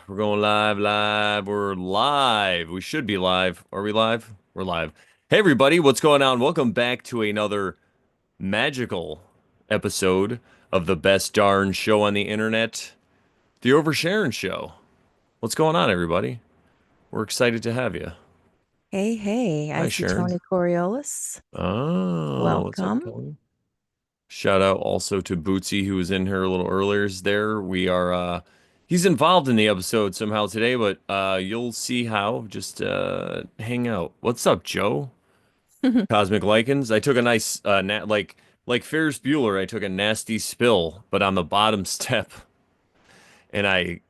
We're going live. We're live. We should be live. Are we live? We're live. Hey, everybody, what's going on? Welcome back to another magical episode of the best darn show on the internet, the Sharon Show. What's going on, everybody? We're excited to have you. Hey, hey, I Hi, see Sharon. Tony Coriolis. Oh, what's up, Welcome. Tony? Shout out also to Bootsy, who was in here a little earlier. There, we are. He's involved in the episode somehow today, but you'll see how. Just hang out. What's up, Joe? Cosmic Lichens. I took a nice like Ferris Bueller. I took a nasty spill, but on the bottom step, and I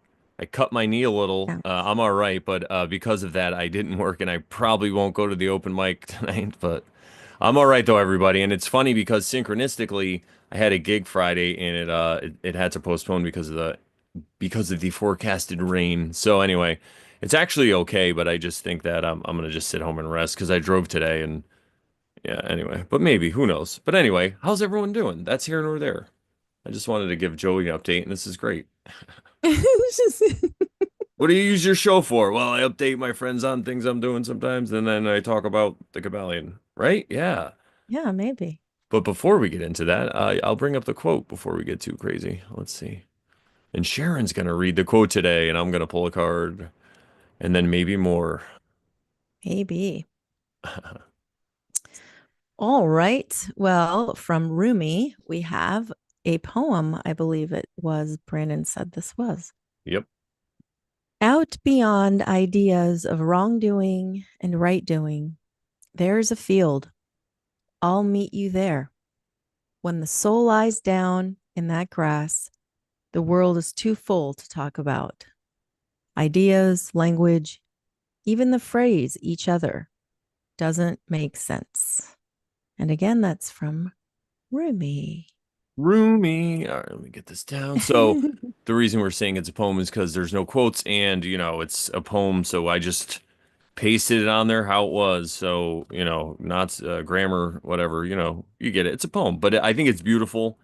cut my knee a little. Yeah. I'm all right, but because of that, I didn't work, and I probably won't go to the open mic tonight. But I'm all right though, everybody. And it's funny because synchronistically, I had a gig Friday, and it had to postpone because of the forecasted rain. So anyway, it's actually okay, but I just think that I'm gonna just sit home and rest because I drove today, and yeah. Anyway, but maybe who knows? But anyway, how's everyone doing? That's here nor there. I just wanted to give Joey an update, and this is great. It's just- What do you use your show for? Well, I update my friends on things I'm doing sometimes, and then I talk about the Kybalion, right? Yeah. yeah, maybe. But before we get into that, I'll bring up the quote before we get too crazy. Let's see. And Sharon's gonna read the quote today, and I'm gonna pull a card, and then maybe more. Maybe. All right. Well, from Rumi, we have a poem. I believe it was Brandon said this was. Yep. Out beyond ideas of wrongdoing and right doing, there's a field. I'll meet you there. When the soul lies down in that grass, the world is too full to talk about. Ideas, language, even the phrase each other doesn't make sense. And again, that's from Rumi. Roomy. All right, let me get this down. So the reason we're saying it's a poem is because there's no quotes, and it's a poem, so I just pasted it on there how it was. So not grammar, whatever. You get it. It's a poem, but I think it's beautiful.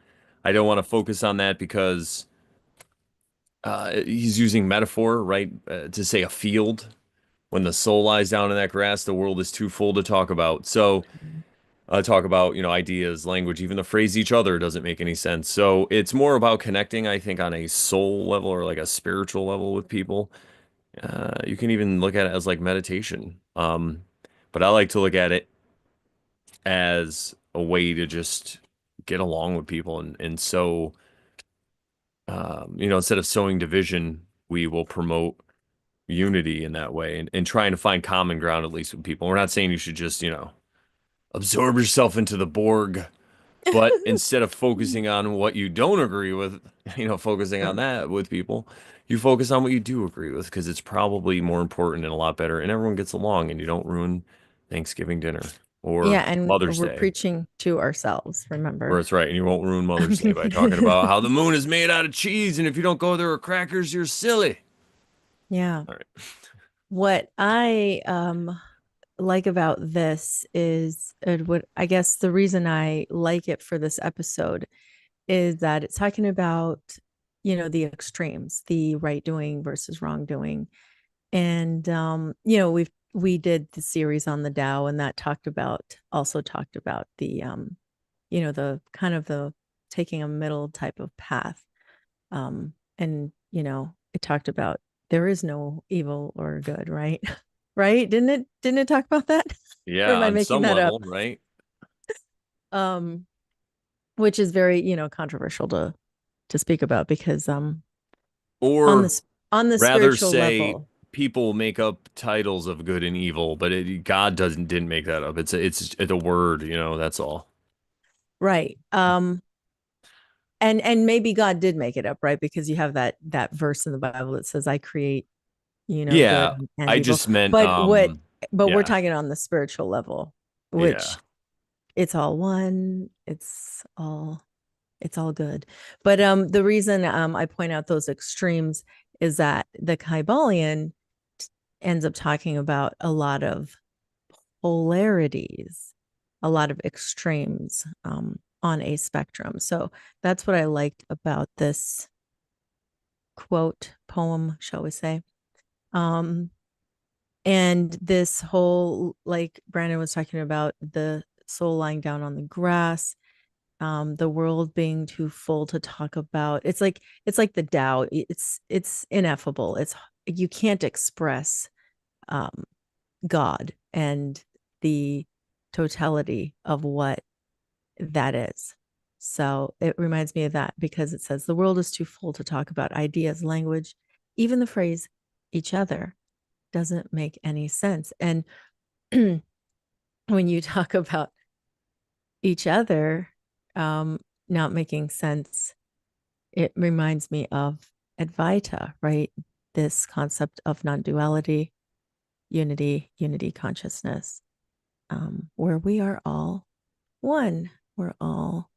I don't want to focus on that because he's using metaphor, right, to say a field. When the soul lies down in that grass, the world is too full to talk about. So talk about, ideas, language, even the phrase each other doesn't make any sense. So it's more about connecting, I think, on a soul level or like a spiritual level with people. You can even look at it as like meditation. But I like to look at it as a way to just get along with people and so instead of sowing division, we will promote unity in that way and trying to find common ground at least with people. We're not saying you should just, absorb yourself into the Borg. But instead of focusing on what you don't agree with, focusing on Sure. that with people, you focus on what you do agree with because it's probably more important and a lot better, and everyone gets along, and you don't ruin Thanksgiving dinner or Yeah, and Mother's we're Day, preaching to ourselves, where remember? it's right, and you won't ruin Mother's Day by talking about how the moon is made out of cheese, and if you don't go there with crackers, you're silly. Yeah. All right. What I like about this is what I guess the reason I like it for this episode is that it's talking about, the extremes, the right doing versus wrongdoing. And we did the series on the Tao, and that talked about the the kind of the taking a middle type of path. And it talked about there is no evil or good, right? Right? Didn't it talk about that? Or Yeah, am I on making some that up? level, right? Um, which is very, controversial to speak about because on Or this on the rather spiritual say level, people make up titles of good and evil, but God didn't make that up. It's a word, that's all. right? And maybe God did make it up, right? Because you have that verse in the Bible that says, "I create, good Yeah, and I evil." just meant But we're yeah. talking on the spiritual level, Yeah. which it's all one. It's all good. But the reason I point out those extremes is that the Kybalion ends up talking about a lot of polarities, a lot of extremes on a spectrum. So that's what I liked about this quote, poem, shall we say. Um, and this whole, like Brandon was talking about, the soul lying down on the grass, the world being too full to talk about. It's like the Tao. It's ineffable. It's you can't express um God and the totality of what that is. So it reminds me of that because it says the world is too full to talk about ideas, language, even the phrase each other doesn't make any sense. And when you talk about each other um, not making sense, it reminds me of Advaita, right? This concept of non duality, unity consciousness, where we are all one. We're all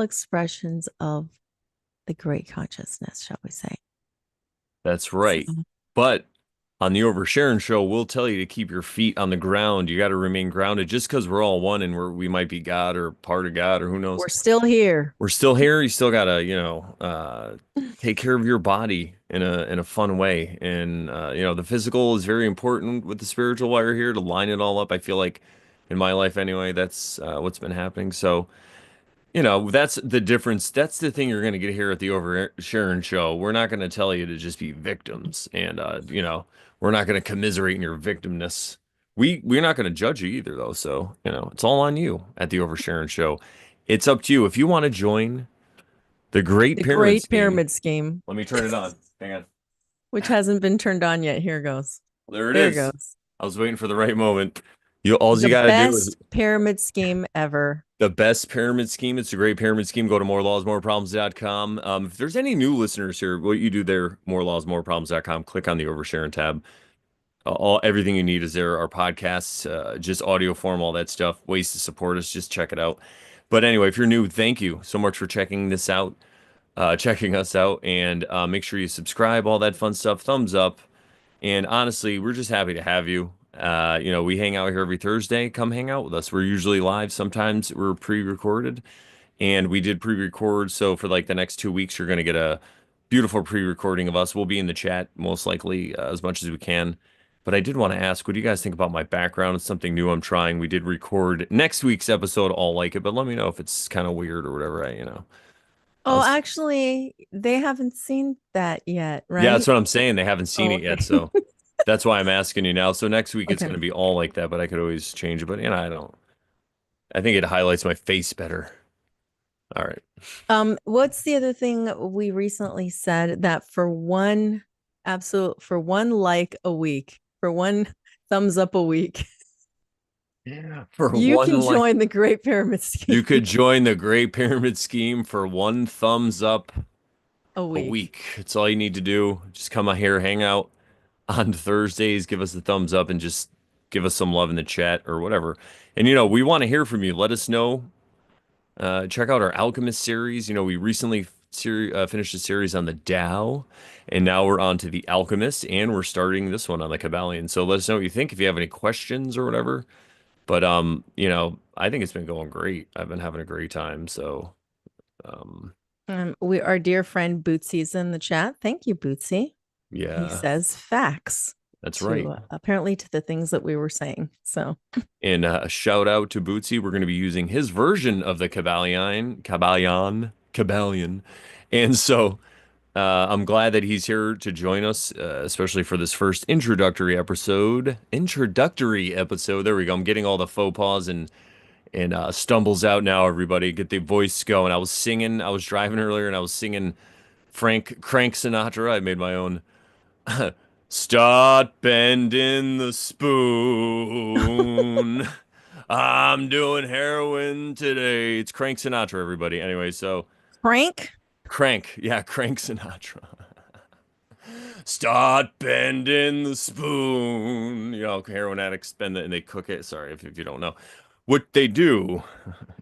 expressions of the great consciousness, shall we say? That's So, right. But on the Over Sharon show, we'll tell you to keep your feet on the ground. You got to remain grounded just because we're all one and we might be God or part of God or who knows. we're still here. We're still here. You still got to, take care of your body in a fun way. And the physical is very important with the spiritual while you're here to line it all up. I feel like in my life anyway, that's what's been happening. So that's the difference. That's the thing you're going to get here at the Over Sharon show. We're not going to tell you to just be victims, and we're not going to commiserate in your victimness. We're not going to judge you either, though. So it's all on you at the Over Sharon show. It's up to you if you want to join the Great The Pyramid great Scheme. pyramid scheme, Let me turn it on. Hang on. which hasn't been turned on yet. Here goes. There it There is. goes. I was waiting for the right moment. All you The got to do is best pyramid scheme ever. the best pyramid scheme. It's a great pyramid scheme. Go to morelawsmoreproblems.com. If there's any new listeners here, what you do there, morelawsmoreproblems.com, click on the Oversharing tab. Everything you need is there. Our podcasts, just audio form, all that stuff. Ways to support us, just check it out. But anyway, if you're new, thank you so much for checking this out, checking us out, and make sure you subscribe, all that fun stuff. Thumbs up. And honestly, we're just happy to have you. We hang out here every Thursday. Come hang out with us. We're usually live. Sometimes we're pre-recorded, and we did pre-record. So for like the next 2 weeks, you're going to get a beautiful pre-recording of us. We'll be in the chat most likely as much as we can. But I did want to ask, what do you guys think about my background? It's something new I'm trying. We did record next week's episode. All like it, but let me know if it's kind of weird or whatever. Oh, I'll, actually, they haven't seen that yet, yeah, that's right? what I'm saying. They haven't seen Oh, it yet, okay. so. That's why I'm asking you now. So next week it's Okay. going to be all like that, but I could always change it. But I don't. I think it highlights my face better. All right. What's the other thing we recently said that for one like a week, for one thumbs up a week, Yeah. For you one can like, join the Great Pyramid you Scheme could join the Great Pyramid Scheme for one thumbs up a a week. week. It's all you need to do. Just come out here, hang out on Thursdays, give us the thumbs up, and just give us some love in the chat or whatever. And we want to hear from you. Let us know. Check out our Alchemist series. We recently finished a series on the Tao, and now we're on to the Alchemist, and we're starting this one on the Kybalion. So let us know what you think if you have any questions or whatever. But I think it's been going great. I've been having a great time. So um, We our dear friend Bootsy's in the chat. Thank you, Bootsy. He yeah, says facts that's to right. apparently to the things that we were saying. So, And a shout out to Bootsy. We're going to be using his version of the Kybalion. And so I'm glad that he's here to join us, especially for this first introductory episode. Introductory episode. There we go. I'm getting all the faux pas and stumbles out now. Everybody, get the voice going. I was singing. I was driving earlier, and I was singing Frank Crank Sinatra. I made my own. Start bending the spoon. I'm doing heroin today. It's Crank Sinatra, everybody. Anyway, so Frank, Crank, yeah, Crank Sinatra. Start bending the spoon. Heroin addicts bend it and they cook it. Sorry if you don't know. What they do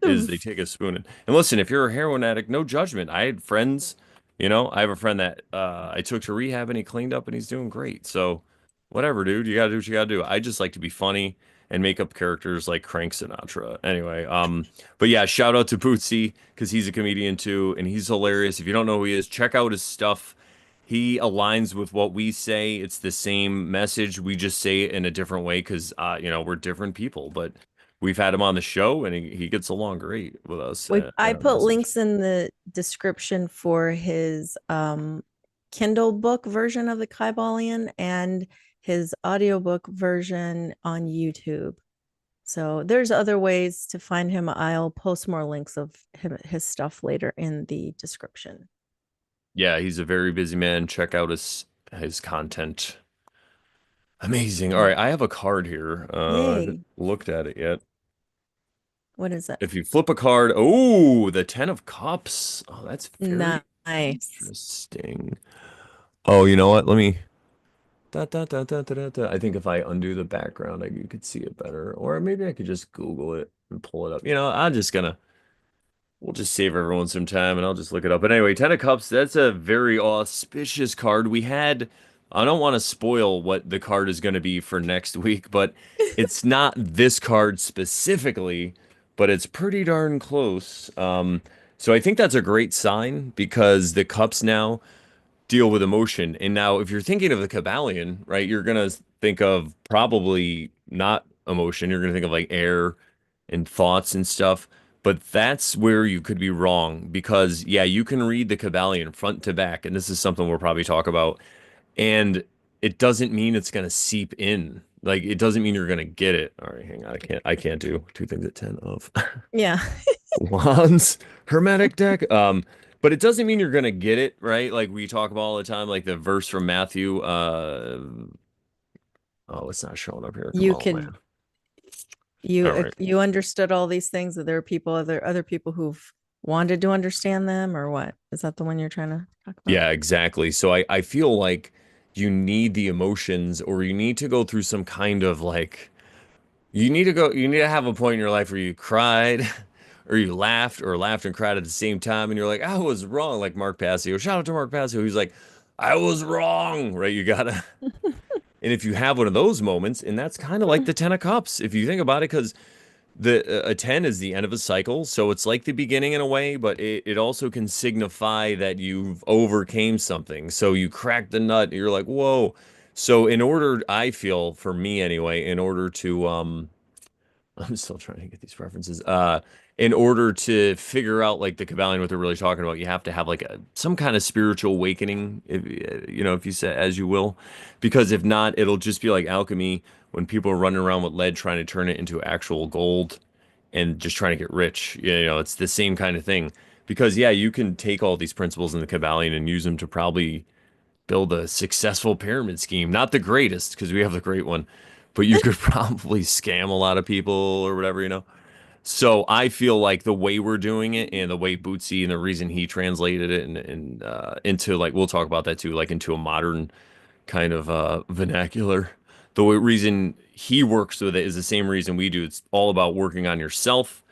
is they take a spoon and listen, if you're a heroin addict, no judgment. I had friends, I have a friend that I took to rehab and he cleaned up and he's doing great. So whatever, dude, you gotta do what you gotta do. I just like to be funny and make up characters like Crank Sinatra. Anyway, but yeah, shout out to Bootsy because he's a comedian too, and he's hilarious. If you don't know who he is, check out his stuff. He aligns with what we say. It's the same message. We just say it in a different way because we're different people, but we've had him on the show and he gets along great with us I and our put message. links in the description for his Kindle book version of the Kybalion and his audiobook version on YouTube. So there's other ways to find him. I'll post more links of his stuff later in the description. Yeah, he's a very busy man. Check out his content. Amazing. All right, I have a card here. I haven't Yay. looked at it yet. What is it? If you flip a card, oh, the Ten of Cups. Oh, that's very Nice. interesting. Oh, you know what? Let me. Da, da, da, da, da, da, da. I think if I undo the background, you could see it better. Or maybe I could just Google it and pull it up. I'm just gonna. We'll just save everyone some time and I'll just look it up. But anyway, Ten of Cups, that's a very auspicious card. I don't want to spoil what the card is going to be for next week, but it's not this card specifically, but it's pretty darn close. So I think that's a great sign because the cups now deal with emotion. And now, if you're thinking of the Kybalion, right, you're going to think of probably not emotion. You're going to think of like air and thoughts and stuff. But that's where you could be wrong because, yeah, you can read the Kybalion front to back. And this is something we'll probably talk about. And it doesn't mean it's going to seep in. Like, it doesn't mean you're going to get it. All right, hang on. I can't do two things at 10 of. Yeah. Wands, Hermetic deck. But it doesn't mean you're gonna get it, right? Like we talk about all the time, like the verse from Matthew. Oh, it's not showing up here. Come You on, could man. All right. you understood all these things that there are other people who've wanted to understand them or what? Is that the one you're trying to talk about? Yeah, exactly. So I feel like you need the emotions, or you need to go through some kind of like you need to have a point in your life where you cried or you laughed or laughed and cried at the same time and you're like, I was wrong. Like Mark Passio. Shout out to Mark Passio. He's like, I was wrong, right? You gotta. And if you have one of those moments, and that's kind of like the Ten of Cups, if you think about it, because a 10 is the end of a cycle, so it's like the beginning in a way, but it also can signify that you've overcame something. So you crack the nut, and you're like, whoa. So in order, I feel, for me anyway, in order to I'm still trying to get these references. In order to figure out like the Kybalion, what they're really talking about, you have to have like some kind of spiritual awakening, if you say as you will, because if not, it'll just be like alchemy when people are running around with lead trying to turn it into actual gold and just trying to get rich. It's the same kind of thing. Because yeah, you can take all these principles in the Kybalion and use them to probably build a successful pyramid scheme. Not the greatest, because we have the great one, but you could probably scam a lot of people or whatever. So I feel like the way we're doing it and the way Bootsy and the reason he translated it and into like we'll talk about that too, like into a modern kind of vernacular. Reason he works with it is the same reason we do. It's all about working on yourself.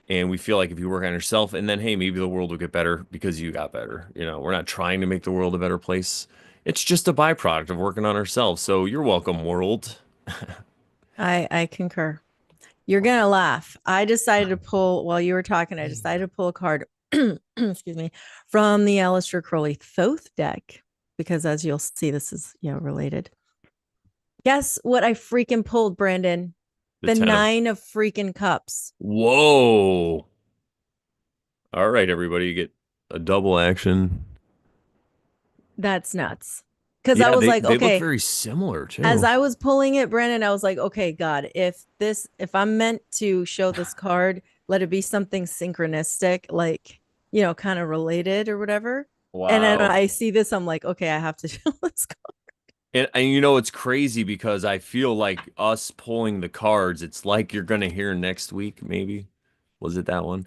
And we feel like if you work on yourself, and then hey, maybe the world will get better because you got better. We're not trying to make the world a better place. It's just a byproduct of working on ourselves. So you're welcome, world. I concur. You're gonna laugh. I decided to pull while you were talking. I decided to pull a card. Excuse me, from the Aleister Crowley Thoth deck because, as you'll see, this is related. Guess what I freaking pulled, Brandon? The The 10 of. Nine of freaking Cups. Whoa. All right, everybody, you get a double action. That's nuts. Because I Yeah, was like, they look okay, very similar as too. I was pulling it, Brandon, I was like, okay, God, if I'm meant to show this card, let it be something synchronistic, like, kind of related or whatever. And then Wow. I see this, I'm like, okay, I have to show this card. And it's crazy because I feel like us pulling the cards, it's like you're gonna hear next week, maybe. Was it that one?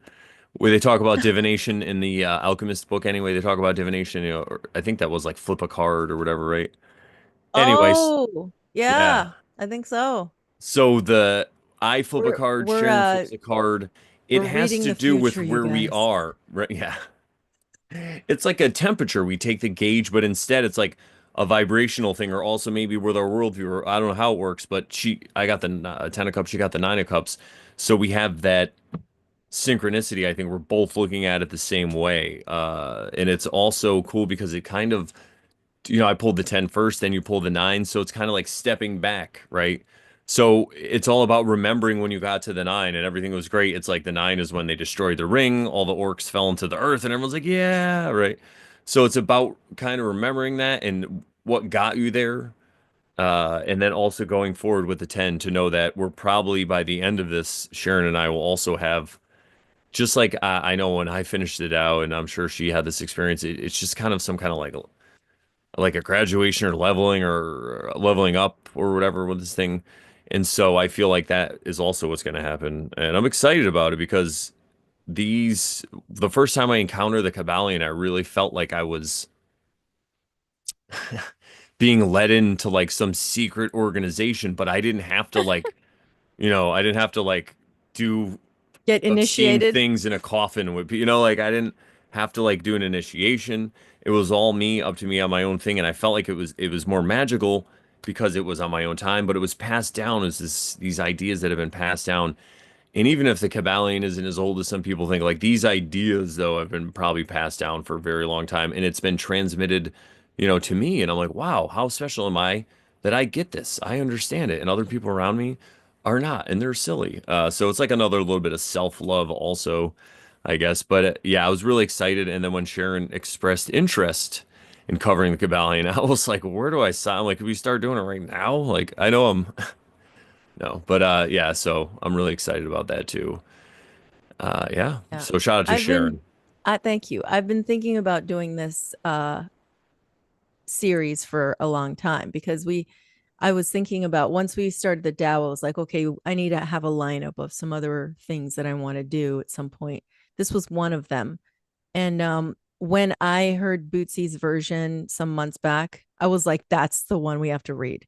Where they talk about divination in the Alchemist book anyway. They talk about divination, or I think that was like flip a card or whatever, right? Anyways, Oh, yeah. yeah, I think so. So the I flip a We're card, we're Sharon uh flips a card. It we're has reading to the do with future, you where we guys. are, right? Yeah. It's like a temperature. We take the gauge, but instead it's like, a vibrational thing, or also maybe with our worldview, or I don't know how it works, but I got the Ten of Cups, she got the Nine of Cups, so we have that synchronicity. I think we're both looking at it the same way, and it's also cool because it kind of, I pulled the 10 first, then you pull the nine. So it's kind of like stepping back, right? So it's all about remembering when you got to the nine and everything was great. It's like the nine is when they destroyed the ring, all the orcs fell into the earth, and everyone's like, yeah, right. So it's about kind of remembering that and what got you there. And then also going forward with the 10 to know that we're probably by the end of this, Sharon and I will also have, just like I know when I finished it out, and I'm sure she had this experience, it's just kind of some kind of like a graduation or leveling up or whatever with this thing. And so I feel like that is also what's going to happen. And I'm excited about it because the first time I encountered the Kybalion, I really felt like I was being led into like some secret organization, but I didn't have to I didn't have to do Get obscene initiated. things in a coffin with, like I didn't have to do an initiation. It was all me, up to me on my own thing, and I felt like it was more magical because it was on my own time, but it was passed down as these ideas that have been passed down. And even if the Kybalion isn't as old as some people think, like these ideas though have been probably passed down for a very long time, and it's been transmitted, to me. And I'm like, wow, how special am I that I get this? I understand it, and other people around me are not, and they're silly. So it's like another little bit of self-love also, I guess. But yeah, I was really excited, and then when Sharon expressed interest in covering the Kybalion, I was like, where do I sign? Like, can we start doing it right now? Like, I know I'm no, but yeah, so I'm really excited about that too. Yeah. Yeah. So shout out to I've been Sharon. I thank you. I've been thinking about doing this series for a long time because I was thinking about once we started the DAO, I was like, okay, I need to have a lineup of some other things that I want to do at some point. This was one of them. And when I heard Bootsy's version some months back, I was like, that's the one we have to read.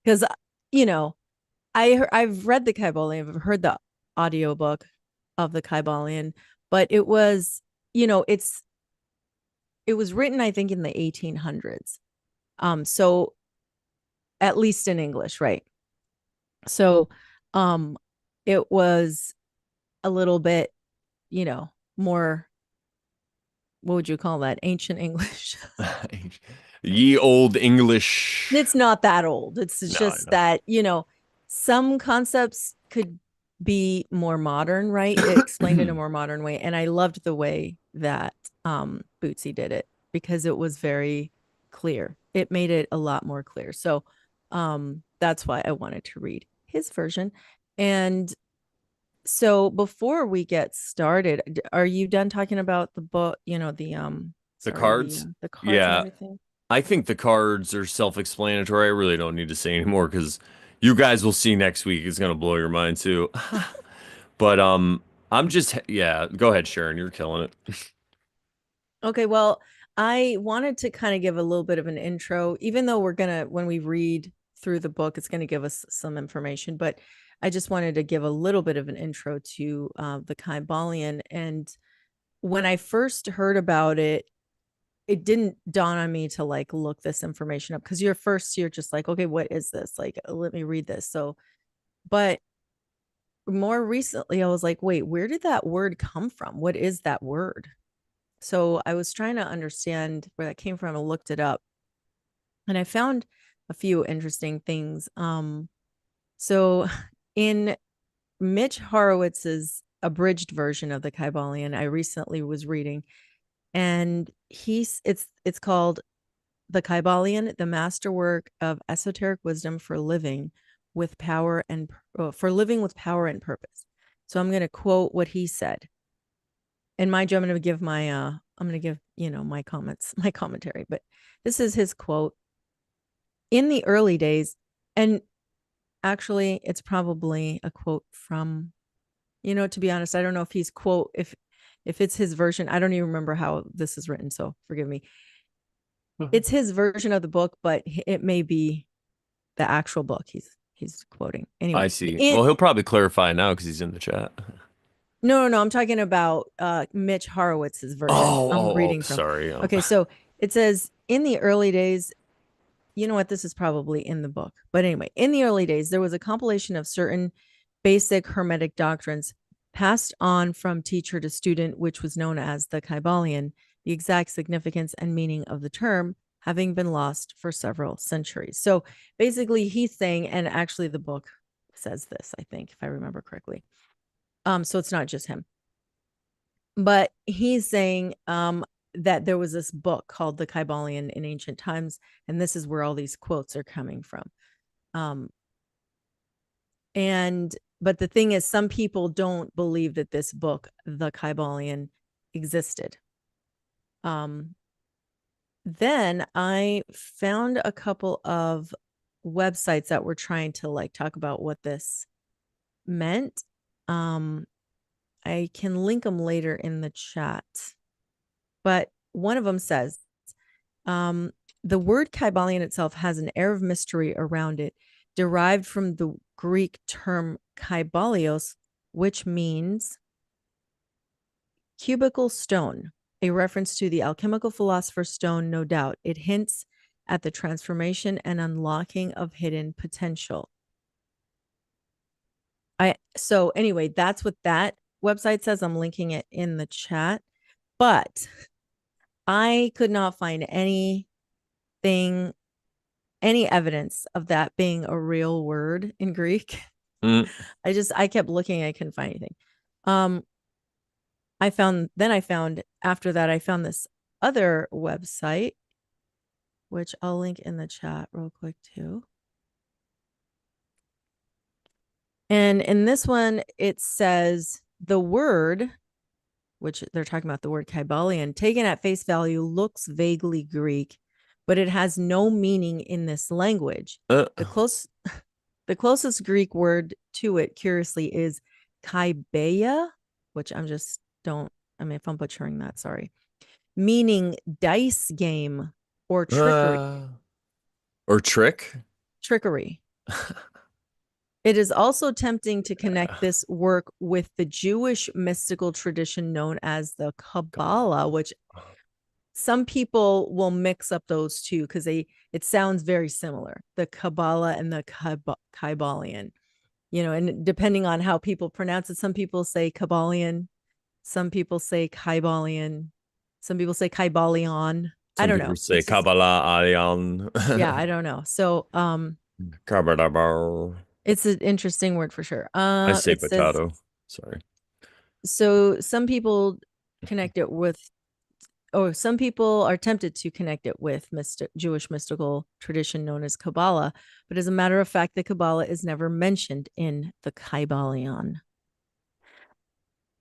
Because you know, I've read the Kybalion, I've heard the audiobook of the Kybalion, but it was written, I think, in the 1800s. So at least in English, right? So um it was a little bit, more, what would you call that? Ancient English. Ye old English. It's not that old. It's No, I just know. that, some concepts could be more modern, right? It explained in a more modern way. And I loved the way that Bootsy did it because it was very clear. It made it a lot more clear. So that's why I wanted to read his version. And so before we get started, are you done talking about the book, The sorry, cards? the cards and Yeah. everything? I think the cards are self-explanatory. I really don't need to say anymore because you guys will see next week. It's gonna blow your mind too. But I'm just yeah, go ahead, Sharon. You're killing it. Okay, well, I wanted to kind of give a little bit of an intro, even though when we read through the book, it's going to give us some information, but I just wanted to give a little bit of an intro to the Kybalion. And when I first heard about it, it didn't dawn on me to look this information up because you're just like, okay, what is this? Like, let me read this. So, but more recently, I was like, wait, where did that word come from? What is that word? So I was trying to understand where that came from and looked it up. And I found a few interesting things. So in Mitch Horowitz's abridged version of the Kybalion, I recently was reading, and it's called The Kybalion, the masterwork of esoteric wisdom for living with power and for living with power and purpose. So I'm going to quote what he said. And mind you, I'm going to give my comments, my commentary, but this is his quote. In the early days, and actually it's probably a quote from, to be honest, I don't know if he's quote, if it's his version. I don't even remember how this is written, so forgive me. It's his version of the book, but it may be the actual book he's quoting. I Anyway, see. Well, he'll probably clarify now because he's in the chat. no, I'm talking about Mitch Horowitz's version. Oh, I'm oh, oh, reading from. sorry. Okay, so it says in the early days, you know what? This is probably in the book. But anyway, in the early days, there was a compilation of certain basic Hermetic doctrines passed on from teacher to student, which was known as the Kybalion, the exact significance and meaning of the term having been lost for several centuries. So basically, he's saying, and actually, the book says this, I think, if I remember correctly. So it's not just him, but he's saying that there was this book called the Kybalion in ancient times, and this is where all these quotes are coming from. And but the thing is, some people don't believe that this book, the Kybalion, existed. Then I found a couple of websites that were trying to like talk about what this meant. I can link them later in the chat. But one of them says, the word Kybalion itself has an air of mystery around it, derived from the Greek term kybalios, which means cubical stone, a reference to the alchemical philosopher's stone, no doubt. It hints at the transformation and unlocking of hidden potential. So anyway, that's what that website says. I'm linking it in the chat, but I could not find anything, any evidence of that being a real word in Greek. Mm. I kept looking, I couldn't find anything. I found after that, I found this other website, which I'll link in the chat real quick too. And in this one, it says the word, which they're talking about the word Kybalion, taken at face value, looks vaguely Greek, but it has no meaning in this language. The closest Greek word to it, curiously, is Kybeia, which if I'm butchering that, sorry, meaning dice game or trickery. Or trick. Trickery. It is also tempting to connect this work with the Jewish mystical tradition known as the Kabbalah, which some people will mix up those two because it sounds very similar. The Kabbalah and the Kybalion, and depending on how people pronounce it, some people say Kybalion, some people say Kybalion, some people say Kybalion. I Some don't people know. say It's just, Kabbalah Alion. yeah, I don't know. So, Kabbalah. it's an interesting word for sure. I say It says, potato. Sorry. so some people connect it with, or some people are tempted to connect it with Jewish mystical tradition known as Kabbalah. But as a matter of fact, the Kabbalah is never mentioned in the Kybalion.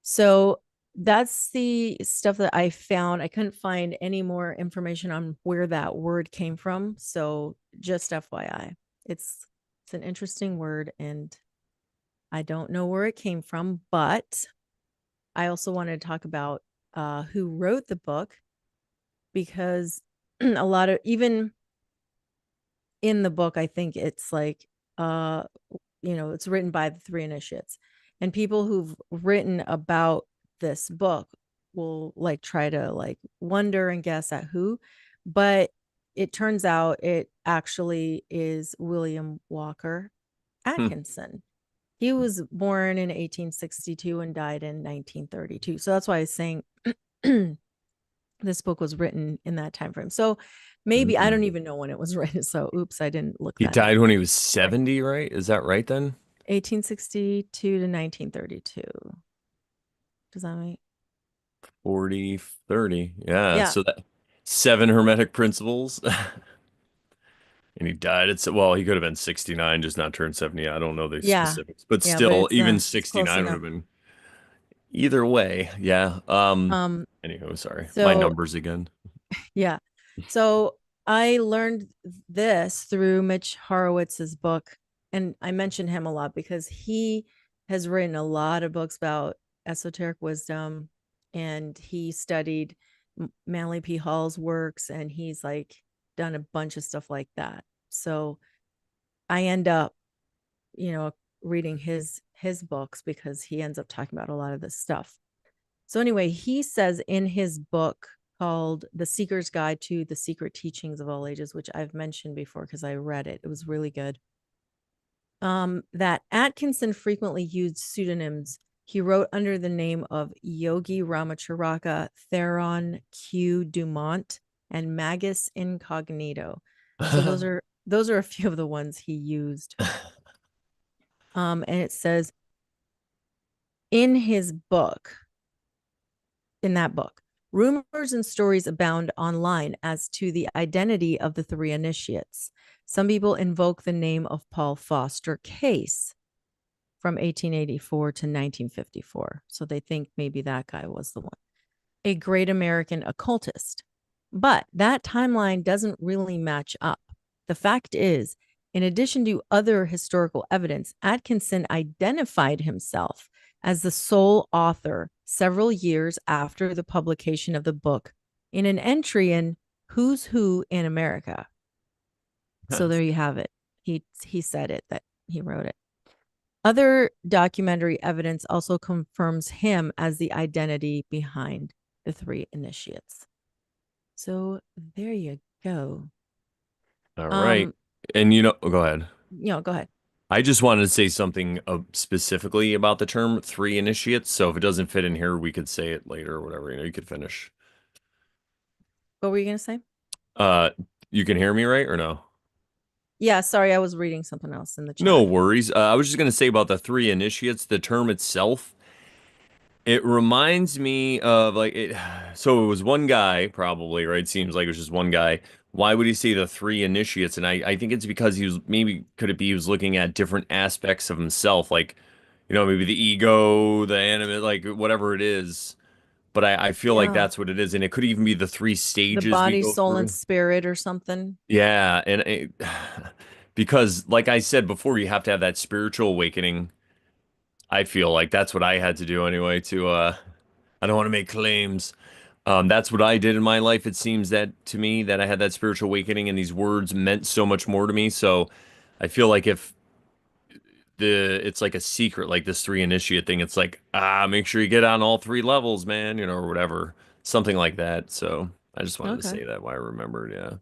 So that's the stuff that I found. I couldn't find any more information on where that word came from. So just FYI, it's an interesting word, and I don't know where it came from, but I also wanted to talk about who wrote the book, because a lot of, even in the book, I think it's like, it's written by the three initiates, and people who've written about this book will like try to like wonder and guess at who, but it turns out it actually is William Walker Atkinson. He was born in 1862 and died in 1932. So that's why I was saying this book was written in that time frame. So maybe I don't even know when it was written. So oops, I didn't look He that up. died when he was 70, right? Is that right then? 1862 to 1932. Does that make 40, 30. Yeah. Yeah. So that 7 Hermetic principles. And he died at, well, he could have been 69, just not turned 70. I don't know the Yeah. specifics, but Yeah, but still, even it's close 69 would enough. have been either way. Yeah. Um Anywho, sorry. My so numbers again. yeah. So I learned this through Mitch Horowitz's book, and I mention him a lot because he has written a lot of books about esoteric wisdom, and he studied Manly P. Hall's works, and he's like done a bunch of stuff like that. So I end up, reading his books because he ends up talking about a lot of this stuff. So anyway, he says in his book, called The Seeker's Guide to the Secret Teachings of All Ages, which I've mentioned before because I read it. It was really good. That Atkinson frequently used pseudonyms. He wrote under the name of Yogi Ramacharaka, Theron Q. Dumont, and Magus Incognito. So those are a few of the ones he used. And it says in his book, in that book, rumors and stories abound online as to the identity of the three initiates. Some people invoke the name of Paul Foster Case from 1884 to 1954. So they think maybe that guy was the one, a great American occultist. But that timeline doesn't really match up. The fact is, in addition to other historical evidence, Atkinson identified himself as the sole author several years after the publication of the book in an entry in Who's Who in America. So there you have it. He said it, that he wrote it. Other documentary evidence also confirms him as the identity behind the three initiates. So there you go. All right. Um, And go ahead. go ahead. I just wanted to say something specifically about the term three initiates. So if it doesn't fit in here, we could say it later or whatever. You could finish. What were you gonna say? Uh, you can hear me, right, or no? Yeah, sorry, I was reading something else in the No chat. worries. I was just gonna say about the three initiates, the term itself. It reminds me of like it. So it was one guy, probably, right? Seems like it was just one guy. Why would he say the three initiates? And I think it's because he was maybe could it be he was looking at different aspects of himself, like, maybe the ego, the anime, like whatever it is. But I feel like Yeah, that's what it is, and it could even be the three the stages we body, go soul, and through. spirit, or something. Yeah, and because like I said before, you have to have that spiritual awakening. I feel like that's what I had to do anyway to I don't want to make claims. That's what I did in my life. It seems that to me that I had that spiritual awakening and these words meant so much more to me. So I feel like if it's like a secret, like this three initiate thing, it's like, make sure you get on all three levels, man, or whatever. Something like that. So I just wanted to Okay. say that why I remembered, yeah.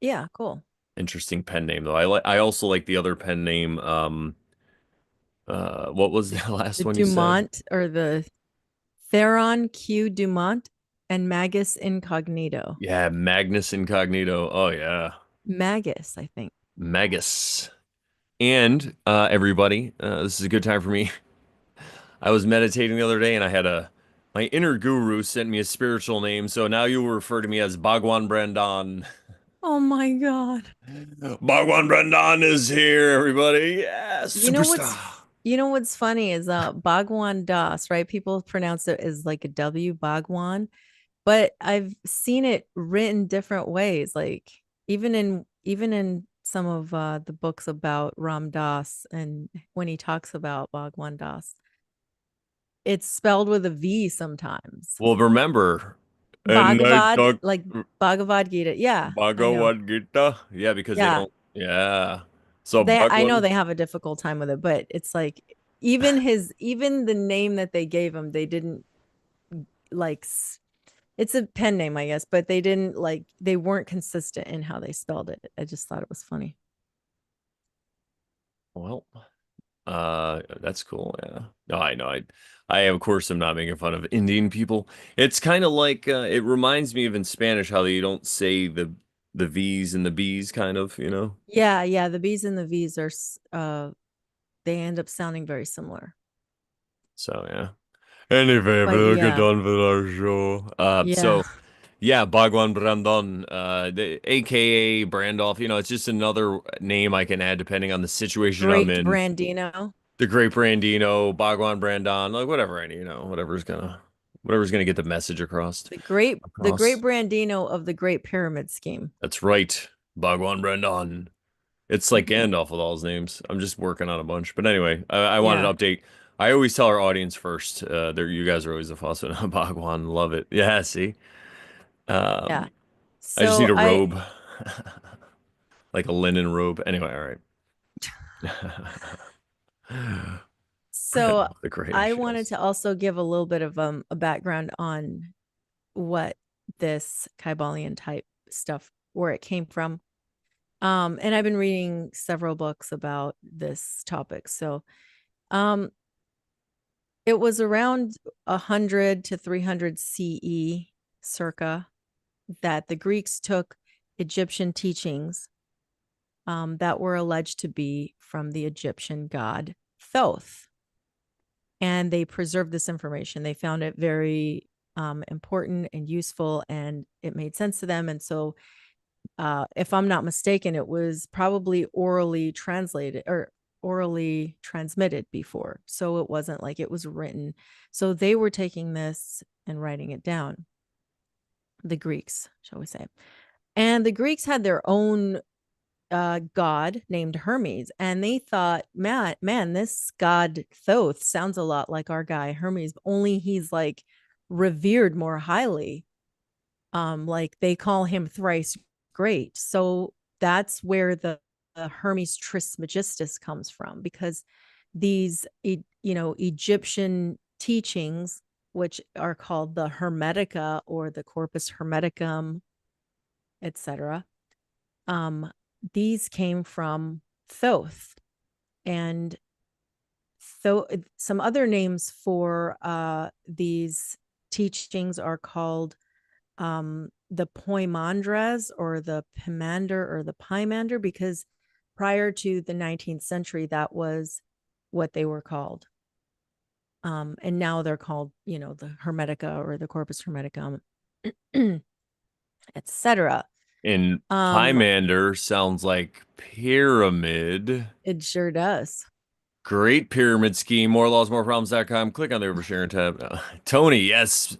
Yeah, cool. Interesting pen name though. I also like the other pen name, what was the last The one you said? Dumont or the Theron Q. Dumont and Magus Incognito. Yeah, Magnus Incognito. Oh yeah. Magus, I think. Magus. And everybody, this is a good time for me. I was meditating the other day and I had my inner guru sent me a spiritual name, so now you will refer to me as Bhagwan Brandon. Oh my God. Bhagwan Brandon is here, everybody. Yes, You know superstar. what's you know what's funny is Bhagwan Das, right? People pronounce it as like a W, Bhagwan, but I've seen it written different ways. Like even in some of the books about Ram Dass and when he talks about Bhagwan Das, it's spelled with a V sometimes. Well, remember, and I Bhagavad, talk like Bhagavad Gita. Yeah, I know. Bhagavad Gita. Yeah, because they Yeah. don't. Yeah. So I know Bhagwan. they have a difficult time with it, but it's like even the name that they gave him, they didn't like it's a pen name, I guess, but they didn't like they weren't consistent in how they spelled it. I just thought it was funny. Well, that's cool. Yeah. No, I know. I of course am not making fun of Indian people. It's kind of like it reminds me of in Spanish how they don't say the V's and the B's kind of. Yeah, yeah, the B's and the V's are they end up sounding very similar. So yeah. Anyway, But we'll get yeah. on with our show. Yeah. So yeah, Bhagwan Brandon, AKA Brandoff, it's just another name I can add depending on the situation I'm Great in. Brandino. The Great Brandino, Bhagwan Brandon, like whatever whatever's gonna get the message across. The great Across. Brandino of the Great Pyramid Scheme. That's right, Bhagwan Brandon. It's like Gandalf with all his names. I'm just working on a bunch, but anyway, I wanted to Yeah. update. I always tell our audience first. You guys are always the faucet. Bhagwan, love it. Yeah, see. Yeah. I just need So a I robe, like a linen robe. Anyway, all right. so Brandon the I Great, wanted yes. to also give a little bit of a background on what this Kybalion type stuff, where it came from. And I've been reading several books about this topic. So um, it was around 100 to 300 CE, circa, that the Greeks took Egyptian teachings that were alleged to be from the Egyptian god Thoth. And they preserved this information. They found it very important and useful, and it made sense to them. And so, if I'm not mistaken, it was probably orally translated or orally transmitted before. So it wasn't like it was written. So they were taking this and writing it down. The Greeks, shall we say. And the Greeks had their own god named Hermes, and they thought, man, this god Thoth sounds a lot like our guy Hermes, only he's like revered more highly. Like they call him thrice great. So that's where the Hermes Trismegistus comes from, because these Egyptian teachings, which are called the Hermetica or the Corpus Hermeticum, etc., these came from Thoth. And some other names for these teachings are called the Poimandres, or the Pimander, or the Pymander, because prior to the 19th century, that was what they were called. And now they're called, the Hermetica or the Corpus Hermeticum, etc. And Um, Pymander sounds like pyramid. it sure does. Great pyramid scheme. More laws, more problems.com. Click on the Oversharing tab. Tony, yes.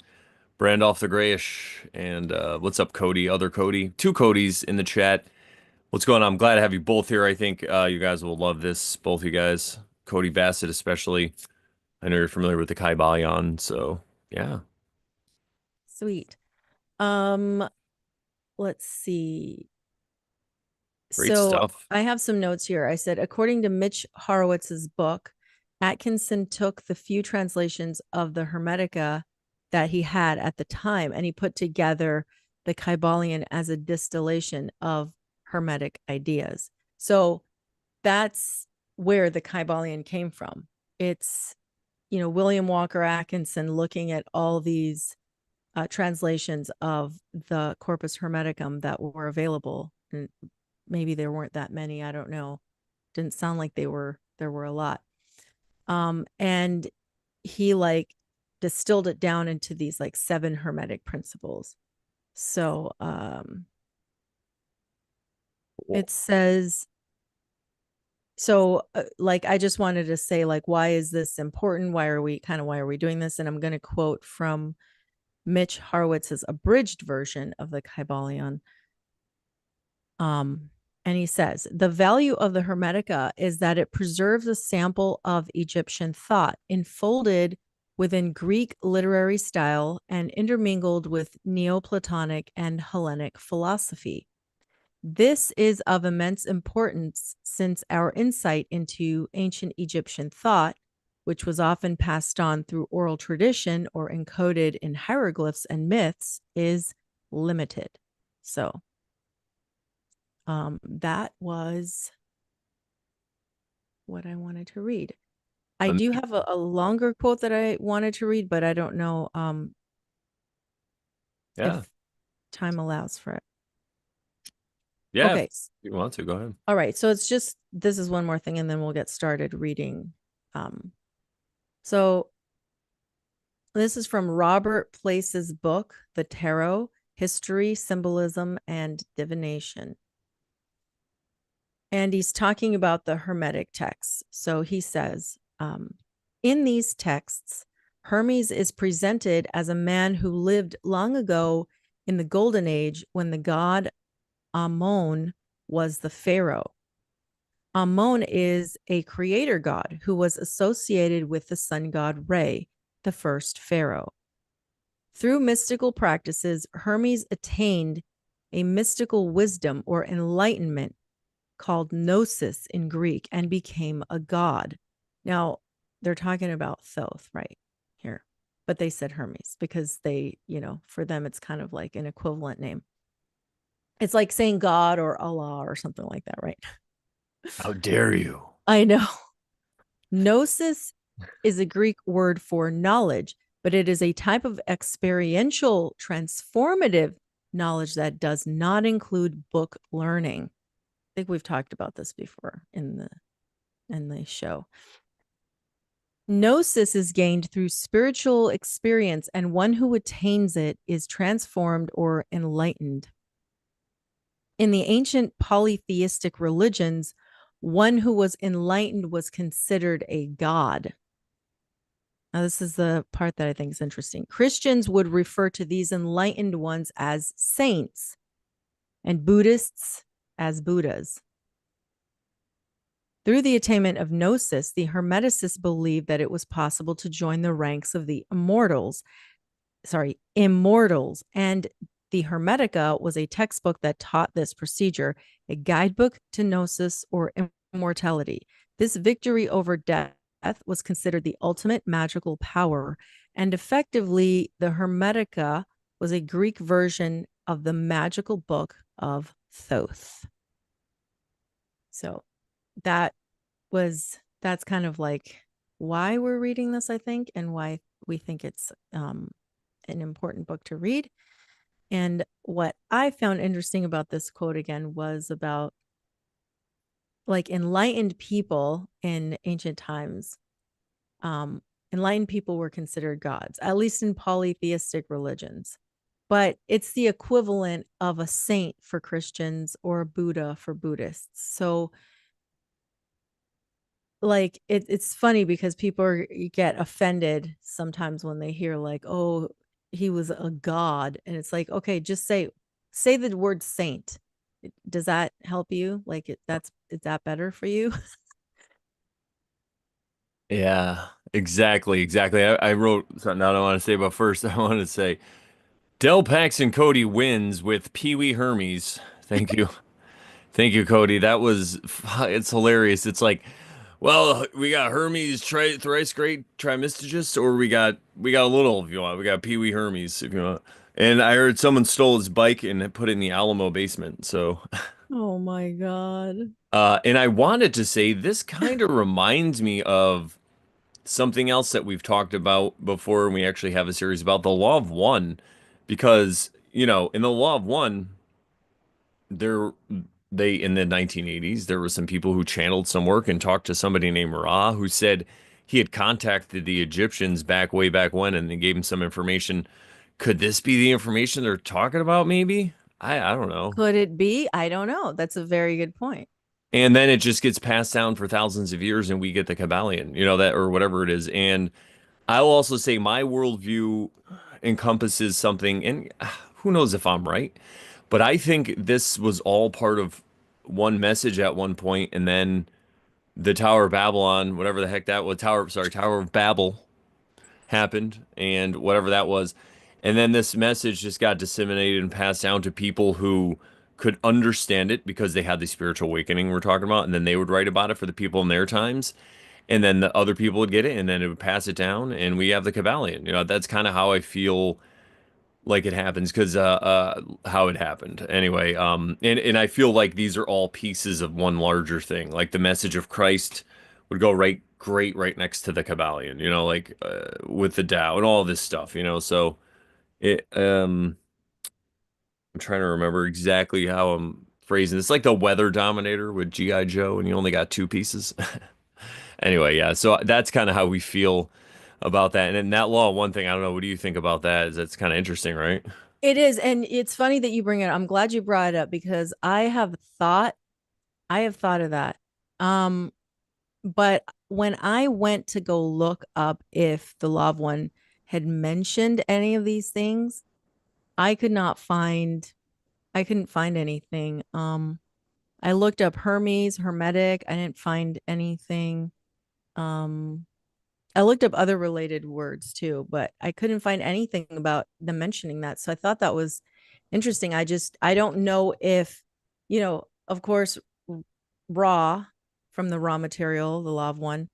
Brand off the grayish. And what's up, Cody? Other Cody. Two Codys in the chat. What's going on? I'm glad to have you both here. I think you guys will love this. Both you guys. Cody Bassett, especially. I know you're familiar with the Kybalion, so yeah. Sweet. Let's see. Great So stuff. I have some notes here. I said, according to Mitch Horowitz's book, Atkinson took the few translations of the Hermetica that he had at the time, and he put together the Kybalion as a distillation of Hermetic ideas. So that's where the Kybalion came from. It's, William Walker Atkinson looking at all these translations of the Corpus Hermeticum that were available. And maybe there weren't that many. I don't know. Didn't sound like there were a lot. And he like distilled it down into these like 7 Hermetic principles. So it says, so like I just wanted to say, like, why is this important? Why are we doing this? And I'm going to quote from Mitch Horowitz's abridged version of the Kybalion. And he says, the value of the Hermetica is that it preserves a sample of Egyptian thought, enfolded within Greek literary style and intermingled with Neoplatonic and Hellenic philosophy. This is of immense importance, since our insight into ancient Egyptian thought, which was often passed on through oral tradition or encoded in hieroglyphs and myths, is limited. So that was what I wanted to read. I do have a longer quote that I wanted to read, but I don't know Yeah. if time allows for it. Yeah. Okay. If you want to, go ahead. All right. So it's just, this is one more thing, and then we'll get started reading. So this is from Robert Place's book, The Tarot, History, Symbolism, and Divination. And he's talking about the Hermetic texts. So he says, in these texts, Hermes is presented as a man who lived long ago in the Golden Age, when the god Ammon was the pharaoh. Ammon is a creator god who was associated with the sun god Re, the first pharaoh. Through mystical practices, Hermes attained a mystical wisdom or enlightenment called gnosis in Greek, and became a god. Now, they're talking about Thoth right here. but they said Hermes because they, for them, it's kind of like an equivalent name. It's like saying God or Allah or something like that, right? How dare you? I know. Gnosis is a Greek word for knowledge, but it is a type of experiential, transformative knowledge that does not include book learning. I think we've talked about this before in the show. Gnosis is gained through spiritual experience, and one who attains it is transformed or enlightened. In the ancient polytheistic religions, one who was enlightened was considered a god. Now, this is the part that I think is interesting. Christians would refer to these enlightened ones as saints, and Buddhists as Buddhas. Through the attainment of gnosis, the Hermeticists believed that it was possible to join the ranks of the immortals, and the Hermetica was a textbook that taught this procedure, a guidebook to gnosis or immortality. This victory over death was considered the ultimate magical power, and effectively, the Hermetica was a Greek version of the magical book of Thoth. So that that's kind of like why we're reading this, I think, and why we think it's an important book to read. And what I found interesting about this quote again was about like enlightened people in ancient times. Enlightened people were considered gods, at least in polytheistic religions. But it's the equivalent of a saint for Christians or a Buddha for Buddhists. So like it's funny because get offended sometimes when they hear like, oh, he was a god, and it's like, okay, just say the word saint. Does that help you? Like is that better for you? Yeah, exactly, exactly. I wrote something I don't want to say, but first I want to say Del Paxton Cody wins with Pee Wee Hermes. Thank you. Thank you, Cody. It's hilarious. It's like, well, we got Hermes thrice great Trismegistus, or we got a little if you want. We got Pee Wee Hermes if you want. And I heard someone stole his bike and put it in the Alamo basement. So, Oh my God. and I wanted to say this kind of reminds me of something else that we've talked about before, and we actually have a series about the Law of One, because in the Law of One, there they in the 1980s there were some people who channeled some work and talked to somebody named Ra who said he had contacted the Egyptians way back when, and they gave him some information. Could this be the information they're talking about? Maybe I don't know. Could it be? I don't know. That's a very good point. And then it just gets passed down for thousands of years, and we get the Kybalion, that or whatever it is. And I will also say my worldview encompasses something, and who knows if I'm right, but I think this was all part of one message at one point, and then the Tower of Babylon, whatever the heck that was, Tower of Babel happened, and whatever that was, and then this message just got disseminated and passed down to people who could understand it because they had the spiritual awakening we're talking about, and then they would write about it for the people in their times, and then the other people would get it, and then it would pass it down, and we have the Kybalion. That's kind of how I feel like it happens, because how it happened anyway. And I feel like these are all pieces of one larger thing. Like the message of Christ would go right next to the Kybalion. Like with the Tao and all this stuff. So it I'm trying to remember exactly how I'm phrasing. It's like the weather dominator with G.I. Joe, and you only got two pieces. Anyway, yeah. So that's kind of how we feel about that. And in that law, one thing I don't know, what do you think about that? Is that's kind of interesting, right? It is, and it's funny that you bring it up. I'm glad you brought it up because I have thought of that. Um, but when I went to go look up if the loved one had mentioned any of these things, I could not find I couldn't find anything. I looked up Hermes, Hermetic. I didn't find anything. Um, I looked up other related words too, but I couldn't find anything about them mentioning that. So I thought that was interesting. I don't know if, of course, raw from the raw material, the law of one,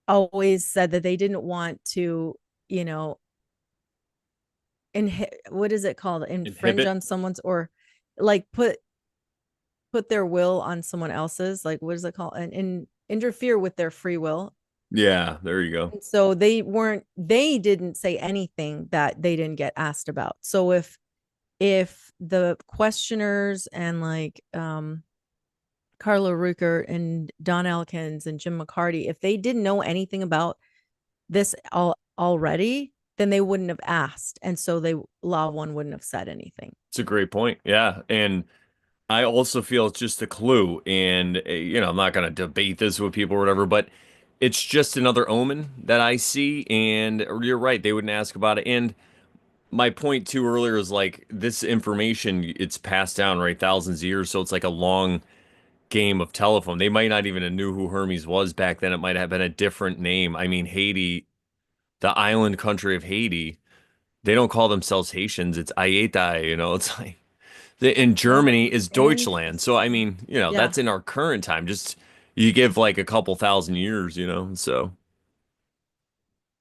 always said that they didn't want to. you know, what is it called? Infringe Inhibit. on someone's, or like put their will on someone else's, like what is it called? And interfere with their free will. Yeah, there you go. And so they didn't say anything that they didn't get asked about. So if the questioners and like Carlo Rucker and Don Elkins and Jim McCarty, if they didn't know anything about this already, then they wouldn't have asked. And so Law One wouldn't have said anything. It's a great point. Yeah, and I also feel it's just a clue, and I'm not going to debate this with people or whatever, but it's just another omen that I see, and you're right, they wouldn't ask about it. And my point too earlier is like this information, it's passed down, right, thousands of years, so it's like a long game of telephone. They might not even have knew who Hermes was back then. It might have been a different name. I mean, Haiti, the island country of Haiti, they don't call themselves Haitians. It's Aietai, it's like in Oh, Germany is Deutschland. So I interesting. mean, Yeah, that's in our current time. Just you give like a couple thousand years, so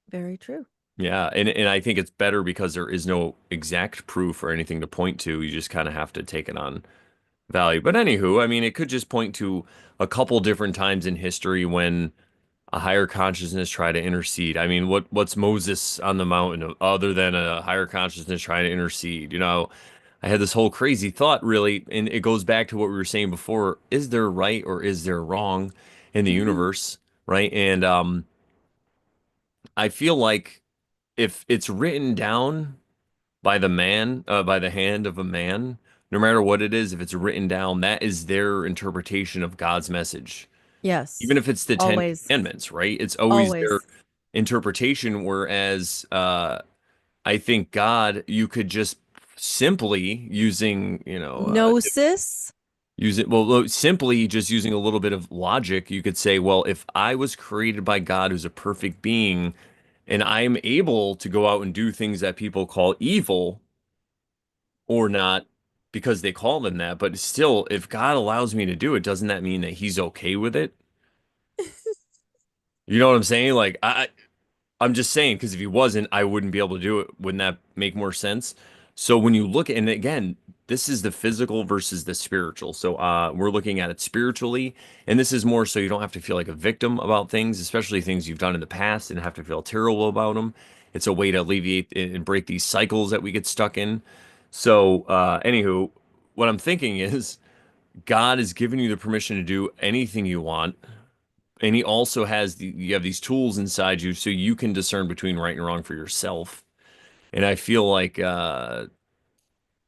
very true. yeah, and I think it's better because there is no exact proof or anything to point to. You just kind of have to take it on value. But anywho, I mean, it could just point to a couple different times in history when a higher consciousness try to intercede. I mean, what's Moses on the mountain other than a higher consciousness trying to intercede? I had this whole crazy thought really, and it goes back to what we were saying before. Is there right or is there wrong in the universe, right? And I feel like if it's written down by the man, by the hand of a man, no matter what it is, if it's written down, that is their interpretation of God's message. Even Yes, if it's the Ten always, Commandments, right? It's always their always. interpretation. Whereas I think God, you could just simply using, Gnosis. use it, well, simply just using a little bit of logic, you could say, well, if I was created by God who's a perfect being, and I'm able to go out and do things that people call evil or not because they call them that, but still, if God allows me to do it, doesn't that mean that he's okay with it? You know what I'm saying? Like, I'm just saying, because if he wasn't, I wouldn't be able to do it. Wouldn't that make more sense? So when you look at, and again, this is the physical versus the spiritual. So we're looking at it spiritually, and this is more so you don't have to feel like a victim about things, especially things you've done in the past, and have to feel terrible about them. It's a way to alleviate and break these cycles that we get stuck in. So, anywho, what I'm thinking is God has given you the permission to do anything you want, and he also has you have these tools inside you so you can discern between right and wrong for yourself. And I feel like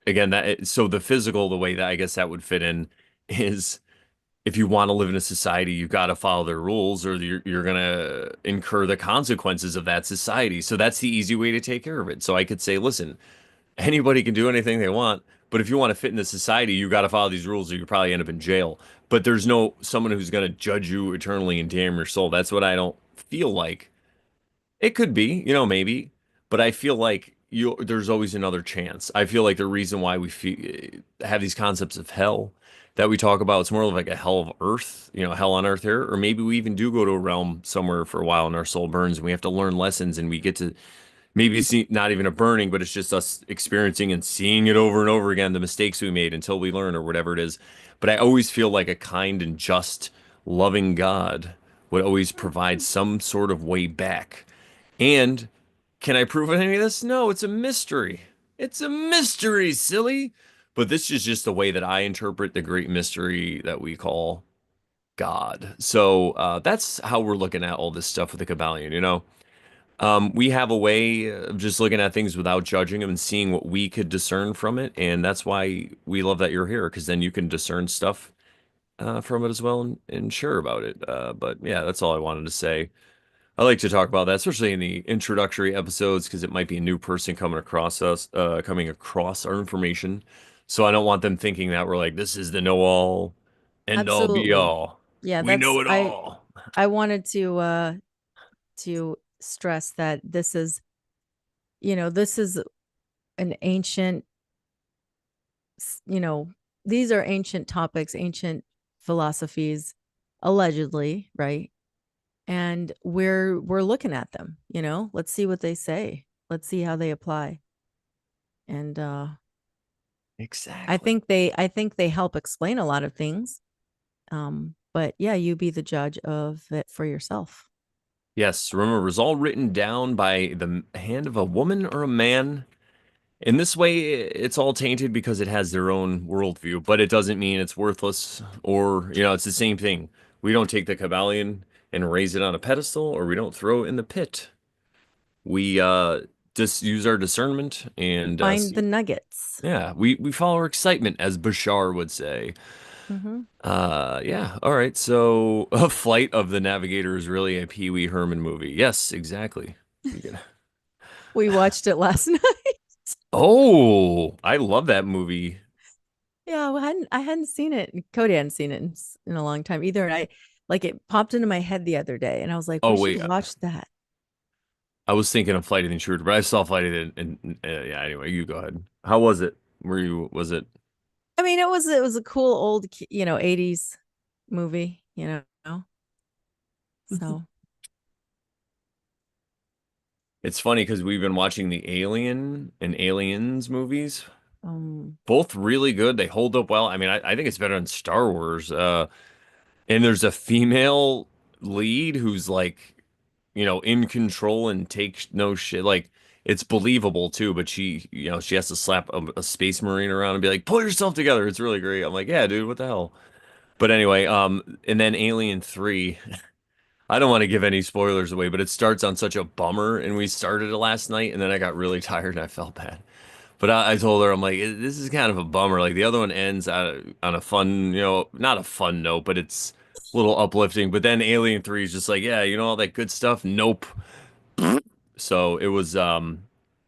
again so the physical, the way that I guess that would fit in is if you want to live in a society, you've got to follow their rules or you're going to incur the consequences of that society. So that's the easy way to take care of it. So I could say, listen, anybody can do anything they want, but if you want to fit in the society, you got to follow these rules or you probably end up in jail. But there's no someone who's going to judge you eternally and damn your soul. That's what I don't feel like. It could be, maybe, but I feel like there's always another chance. I feel like the reason why have these concepts of hell that we talk about, it's more like a hell of earth, hell on earth here, or maybe we even do go to a realm somewhere for a while and our soul burns and we have to learn lessons and we get to maybe it's not even a burning, but it's just us experiencing and seeing it over and over again, the mistakes we made until we learn or whatever it is. But I always feel like a kind and just, loving God would always provide some sort of way back. And can I prove any of this? No, it's a mystery. It's a mystery, silly. But this is just the way that I interpret the great mystery that we call God. So that's how we're looking at all this stuff with the Kybalion. We have a way of just looking at things without judging them and seeing what we could discern from it. And that's why we love that you're here, because then you can discern stuff from it as well and share about it. But yeah, that's all I wanted to say. I like to talk about that, especially in the introductory episodes, because it might be a new person coming across our information. So I don't want them thinking that we're like, this is the know-all, end-all, Absolutely. be-all. Yeah, We that's know it all. I wanted to stress that this is an ancient, you know, these are ancient topics, ancient philosophies, allegedly, right? and we're looking at them, you know. Let's see what they say. Let's see how they apply. And Exactly. I think they help explain a lot of things. But yeah, you be the judge of it for yourself. Yes, remember, it was all written down by the hand of a woman or a man. In this way, it's all tainted because it has their own worldview, but it doesn't mean it's worthless or, it's the same thing. We don't take the Kybalion and raise it on a pedestal, or we don't throw it in the pit. We just use our discernment and Find the nuggets. yeah, we follow our excitement, as Bashar would say. Hmm. Yeah, all right. So, A Flight of the Navigator is really a Pee Wee Herman movie. Yes, exactly. You can. We watched it last night. Oh, I love that movie. Yeah, I hadn't seen it. Cody hadn't seen it in a long time either. And I like it popped into my head the other day, and I was like, Oh we should wait, watch that. I was thinking of Flight of the Intruder, but I saw Flight of the yeah. Anyway, you go ahead. How was it? Was it? I mean, it was a cool old, 80s movie, you know. So, It's funny because we've been watching the Alien and Aliens movies. um, Both really good. They hold up well. I mean, I think it's better than Star Wars. And there's a female lead who's like, in control and takes no shit. Like, it's believable too, but she has to slap a space marine around and be like, pull yourself together. It's really great. I'm like, yeah, dude, what the hell? But anyway, and then Alien 3. I don't want to give any spoilers away, but it starts on such a bummer, and we started it last night, and then I got really tired and I felt bad. But I told her, I'm like, this is kind of a bummer. Like the other one ends on a fun, not a fun note, but it's a little uplifting. But then Alien 3 is just like, yeah, all that good stuff. Nope. So it was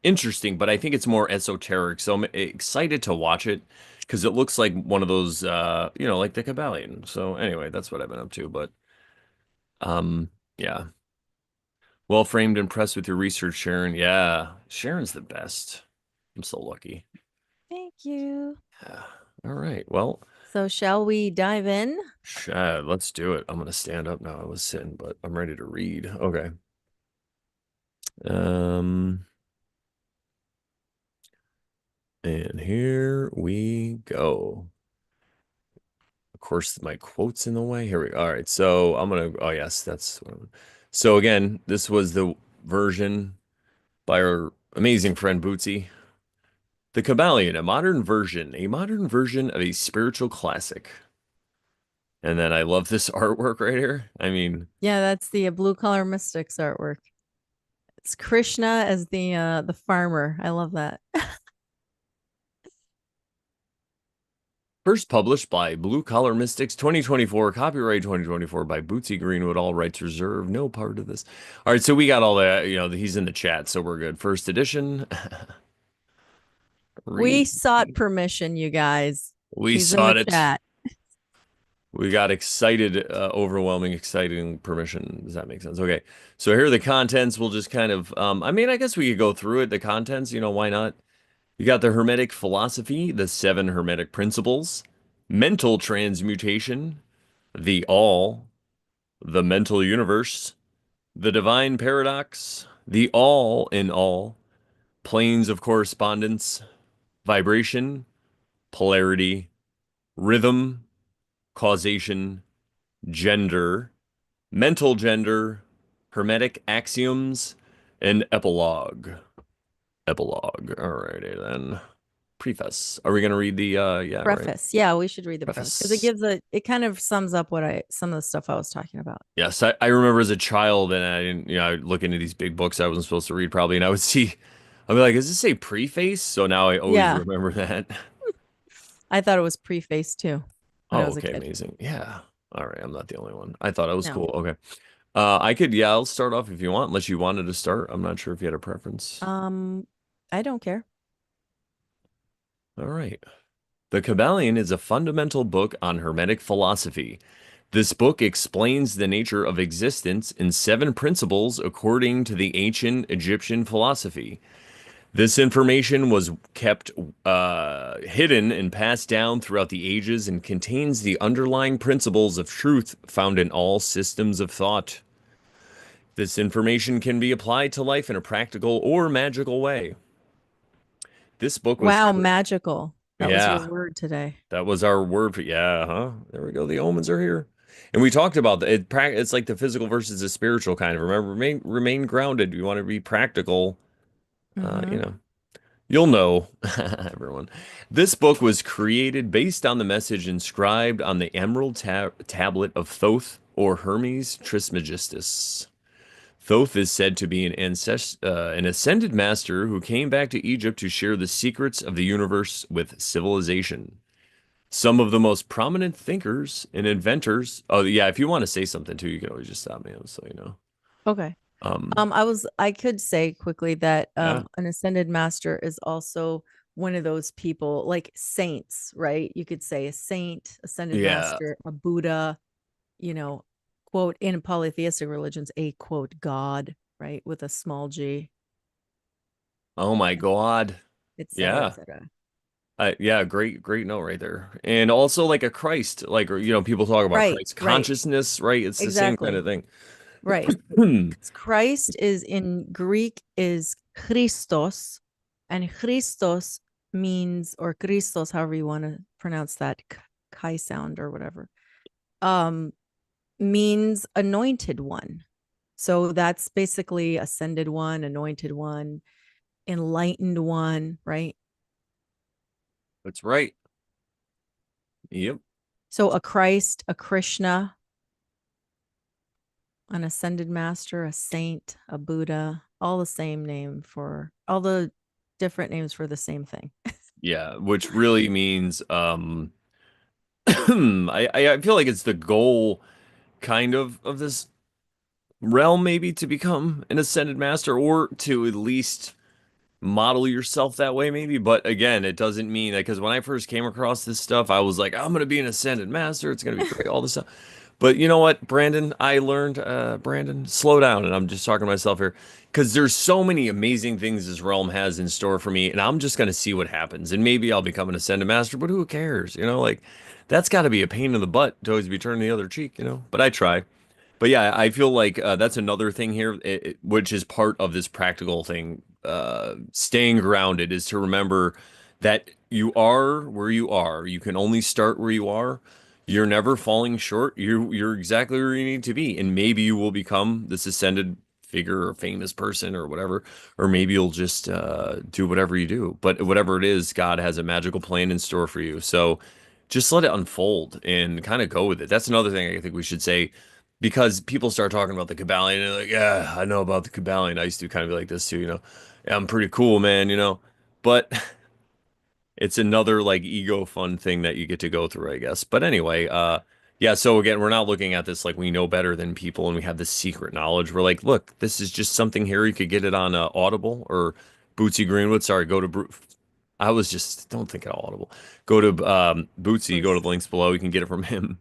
interesting, but I think it's more esoteric. So I'm excited to watch it because it looks like one of those, like the Kybalion. So anyway, that's what I've been up to. But yeah, well framed, impressed with your research, Sharon. Yeah, Sharon's the best. I'm so lucky. thank you. Yeah. All right. Well, So, shall we dive in? let's do it. I'm gonna stand up now. I was sitting, but I'm ready to read. Okay. Um, and here we go. Of course, my quote's in the way. Here we go. All right. So I'm gonna. Oh yes, that's what so again, this was the version by our amazing friend Bootsy. The Kybalion, a modern version of a spiritual classic. And then I love this artwork right here. I mean, Yeah, that's the blue collar mystics artwork. It's Krishna as the farmer. I love that. first published by Blue Collar Mystics 2024, copyright 2024 by Bootsy Greenwood, all rights reserved, no part of this. All right, so we got all that, he's in the chat, so we're good. First edition. We Read. sought permission, you guys. We He's in the sought it. chat. We got excited, overwhelming, exciting permission. Does that make sense? Okay. So here are the contents. We'll just kind of, I mean, I guess we could go through it. The contents, why not? You got the Hermetic philosophy, the seven Hermetic principles, mental transmutation, the all, the mental universe, the divine paradox, the all in all, planes of correspondence, vibration, polarity, rhythm, causation, gender, mental gender, hermetic axioms, and epilogue. Epilogue. Alrighty then. Preface. Are we gonna read the yeah, right? Preface. Yeah, we should read the preface because Preface. it kind of sums up some of the stuff I was talking about. Yes, I remember as a child and I didn't, I would look into these big books I wasn't supposed to read probably, and I would see, I'd be like, does this say preface? So now I always Yeah, remember that. I thought it was preface too when I Oh, was a okay, kid. amazing. Yeah. All right, I'm not the only one. I thought I was No. cool. Okay. I could, yeah, I'll start off if you want, unless you wanted to start. I'm not sure if you had a preference. Um, I don't care. All right. The Kybalion is a fundamental book on Hermetic philosophy. This book explains the nature of existence in seven principles according to the ancient Egyptian philosophy. This information was kept hidden and passed down throughout the ages and contains the underlying principles of truth found in all systems of thought. This information can be applied to life in a practical or magical way. This book was, Wow, magical. That was your yeah, word today. that was our word for, yeah, huh? There we go. The omens are here. And we talked about that. It's like the physical versus the spiritual kind of. Remember, remain grounded. You want to be practical. You Mm-hmm. know, you'll know, everyone. This book was created based on the message inscribed on the emerald tablet of Thoth or Hermes Trismegistus. Thoth is said to be an ascended master who came back to Egypt to share the secrets of the universe with civilization. Some of the most prominent thinkers and inventors. Oh, yeah, if you want to say something too, you can always just stop me, so you know. Okay. Um, I could say quickly that yeah, an ascended master is also one of those people like saints, right? You could say a saint, ascended yeah. master, a Buddha, you know, quote in polytheistic religions, a quote God, right? With a small g, Oh my God. et cetera, et Yeah. cetera. Yeah, great note right there. And also like a Christ, like, or, people talk about Right, Christ right. consciousness, right? It's the same kind Exactly. of thing. Right. Hmm. 'Cause Christ is in Greek is Christos, and Christos means, or Christos, however you want to pronounce that chi sound or whatever, um, means anointed one. So that's basically ascended one, anointed one, enlightened one, right? That's right. Yep. So a Christ, a Krishna, an ascended master, a saint, a Buddha, all the same name for all the different names for the same thing. Yeah, which really means I feel like it's the goal kind of this realm maybe to become an ascended master or to at least model yourself that way maybe, but again, it doesn't mean that because when I first came across this stuff, I was like, I'm gonna be an ascended master, it's gonna be great, all this stuff. But you know what, Brandon, I learned, Brandon, slow down, and I'm just talking to myself here, because there's so many amazing things this realm has in store for me, and I'm just gonna see what happens, and maybe I'll become an ascended master, but who cares, like that's got to be a pain in the butt to always be turning the other cheek, but I try. But yeah, I feel like that's another thing here, which is part of this practical thing. Staying grounded is to remember that you are where you are. You can only start where you are. You're never falling short. You're exactly where you need to be, and maybe you will become this ascended figure or famous person or whatever, or maybe you'll just do whatever you do. But whatever it is, God has a magical plan in store for you. So just let it unfold and kind of go with it. That's another thing I think we should say because people start talking about the Kybalion and they're like, yeah, I know about the Kybalion. I used to kind of be like this too, Yeah, I'm pretty cool, man. But it's another like ego fun thing that you get to go through, I guess. But anyway, yeah, so again, we're not looking at this like we know better than people and we have this secret knowledge. We're like, look, this is just something here. You could get it on Audible or Bootsy Greenwood. Sorry, go to I was just don't think of Audible. Go to Bootsy, go to Bruce. the links below. You can get it from him.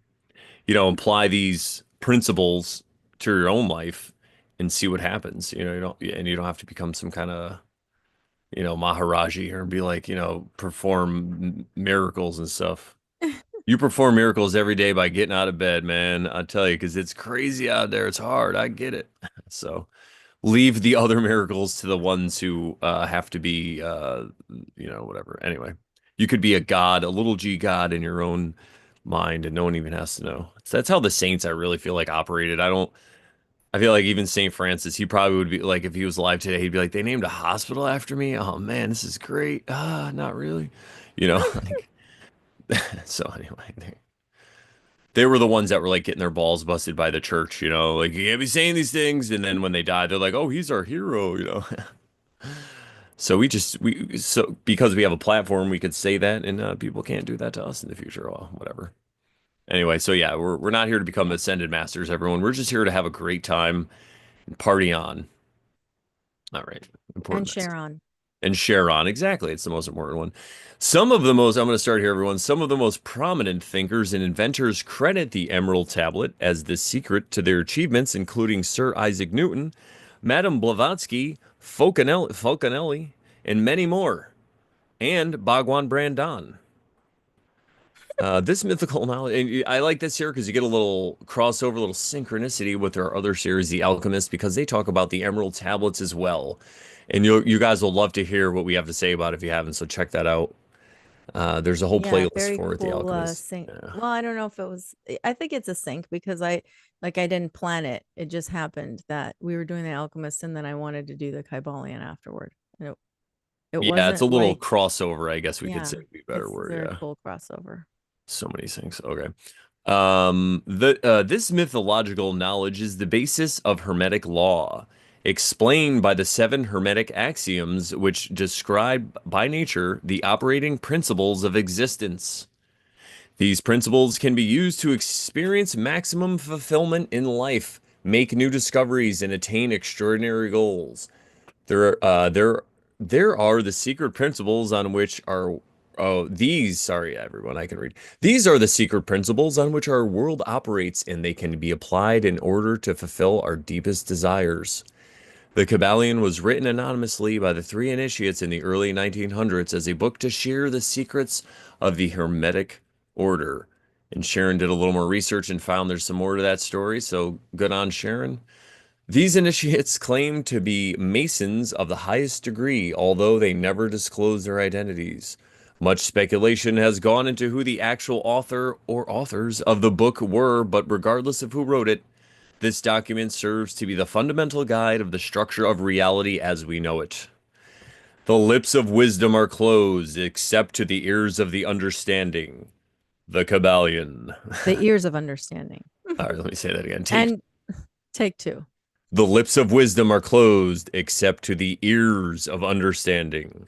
Apply these principles to your own life and see what happens. You don't have to become some kind of, Maharaji here and be like, perform miracles and stuff. You perform miracles every day by getting out of bed, man. I tell you, because it's crazy out there. It's hard. I get it. So leave the other miracles to the ones who have to be, whatever. Anyway, you could be a god, a little g god in your own mind, and no one even has to know. So that's how the saints, I really feel like, operated. I feel like even Saint Francis, he probably would be like, if he was alive today, he'd be like, they named a hospital after me. Oh man, this is great. Not really. Like, so anyway, they were the ones that were like getting their balls busted by the church, like you can't be saying these things. And then when they died, they're like, oh, he's our hero. So so because we have a platform, we could say that, and people can't do that to us in the future. Well, whatever. Anyway, so yeah, we're not here to become ascended masters, everyone. We're just here to have a great time and party on. All right, And important message. Sharon. And share on. Exactly, it's the most important one. Some of the most, I'm going to start here, everyone. Some of the most prominent thinkers and inventors credit the Emerald Tablet as the secret to their achievements, including Sir Isaac Newton, Madame Blavatsky, Falconelli, and many more, and Bhagwan Brandon. This mythical knowledge, and I like this here because you get a little crossover, a little synchronicity with our other series, The Alchemist, because they talk about the Emerald Tablets as well. And you guys will love to hear what we have to say about it if you haven't, so check that out. There's a whole Yeah, playlist very for it, The cool Alchemist. sync. Yeah. Well, I don't know if it was I think it's a sync because I didn't plan it. It just happened that we were doing the Alchemist and then I wanted to do the Kybalion afterward. And it Yeah, it's a wasn't little like crossover, I guess we could yeah, say would be a better it's a word. very Yeah. cool crossover. So many things. Okay. This mythological knowledge is the basis of Hermetic law, explained by the seven Hermetic axioms, which describe by nature the operating principles of existence. These principles can be used to experience maximum fulfillment in life, make new discoveries, and attain extraordinary goals. There, there are the secret principles on which our sorry everyone, I can read. These are the secret principles on which our world operates, and they can be applied in order to fulfill our deepest desires. The Kybalion was written anonymously by the three initiates in the early 1900s as a book to share the secrets of the Hermetic order. And Sharon did a little more research and found there's some more to that story, so good on Sharon. These initiates claim to be Masons of the highest degree, although they never disclose their identities. Much speculation has gone into who the actual author or authors of the book were, but regardless of who wrote it, this document serves to be the fundamental guide of the structure of reality as we know it. The lips of wisdom are closed, except to the ears of the understanding. The Kybalion. The ears of understanding. All right, let me say that again. Take And take two. The lips of wisdom are closed, except to the ears of understanding.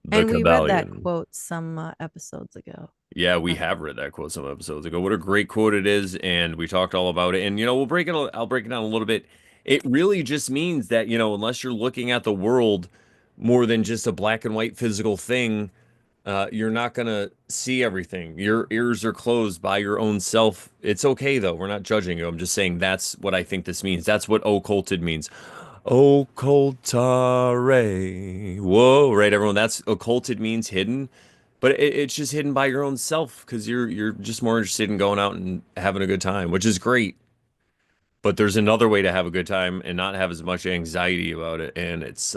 The And we read that Kybalion. quote some episodes ago. Yeah, we Not have read that quote some episodes ago. What a great quote it is, and we talked all about it. And we'll break it. I'll break it down a little bit. It really just means that unless you're looking at the world more than just a black and white physical thing, you're not gonna see everything. Your ears are closed by your own self. It's okay though. We're not judging you. I'm just saying that's what I think this means. That's what occulted means. Occultare. Whoa, right, everyone. That's occulted means hidden, but it's just hidden by your own self because you're just more interested in going out and having a good time, which is great. But there's another way to have a good time and not have as much anxiety about it, and it's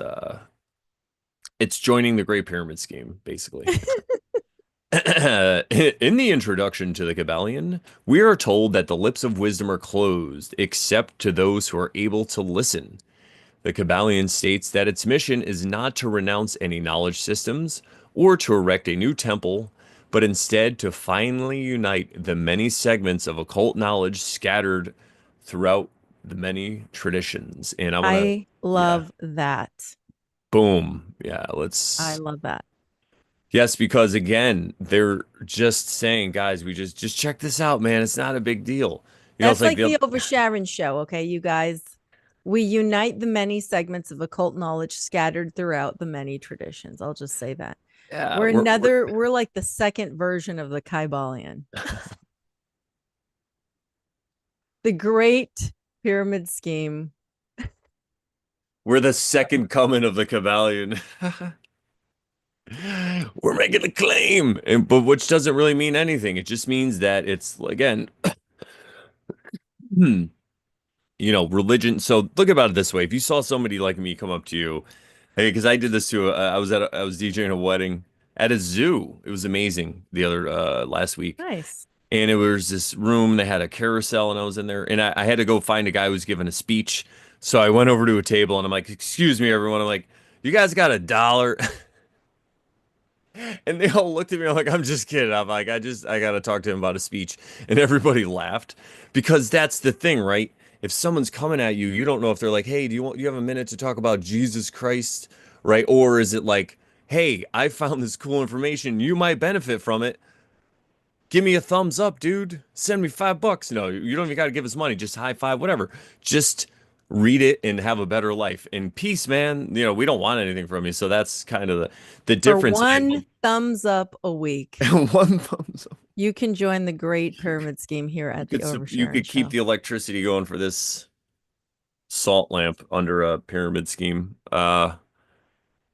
joining the Great Pyramid scheme, basically. In the introduction to the Kybalion, we are told that the lips of wisdom are closed, except to those who are able to listen. The Kybalion states that its mission is not to renounce any knowledge systems or to erect a new temple, but instead to finally unite the many segments of occult knowledge scattered throughout the many traditions. And I want to, I yeah, love that. boom. Yeah, I let's. love that. Yes, because again, they're just saying, guys, we just check this out, man. It's not a big deal. It's That's like like the the Over Sharon show, okay, you guys. We unite the many segments of occult knowledge scattered throughout the many traditions. I'll just say that. yeah, we're We're like the second version of the Kybalion. The great pyramid scheme. we're the second coming of the Kybalion. We're making a claim, but which doesn't really mean anything. It just means that it's again, hmm, religion. So look about it this way: if you saw somebody like me come up to you, hey, because I did this too. I was DJing a wedding at a zoo. It was amazing the other last week, Nice. and it was this room. They had a carousel, and I was in there, and I had to go find a guy who was giving a speech. So I went over to a table, and I'm like, "Excuse me, everyone." I'm like, "You guys got $1?" And they all looked at me like, I'm just kidding. I'm like, I gotta talk to him about a speech. And everybody laughed because that's the thing, right? If someone's coming at you, you don't know if they're like, hey, do you have a minute to talk about Jesus Christ? Right? Or is it like, hey, I found this cool information. You might benefit from it. Give me a thumbs up, dude. Send me $5. No, you don't even got to give us money. Just high five, whatever. Just read it and have a better life. And peace, man. We don't want anything from you. So that's kind of the For difference. one thumbs up a week, One thumbs up. you can join the great pyramid scheme here You at the could you Oversharon could keep show. the electricity going for this salt lamp under a pyramid scheme.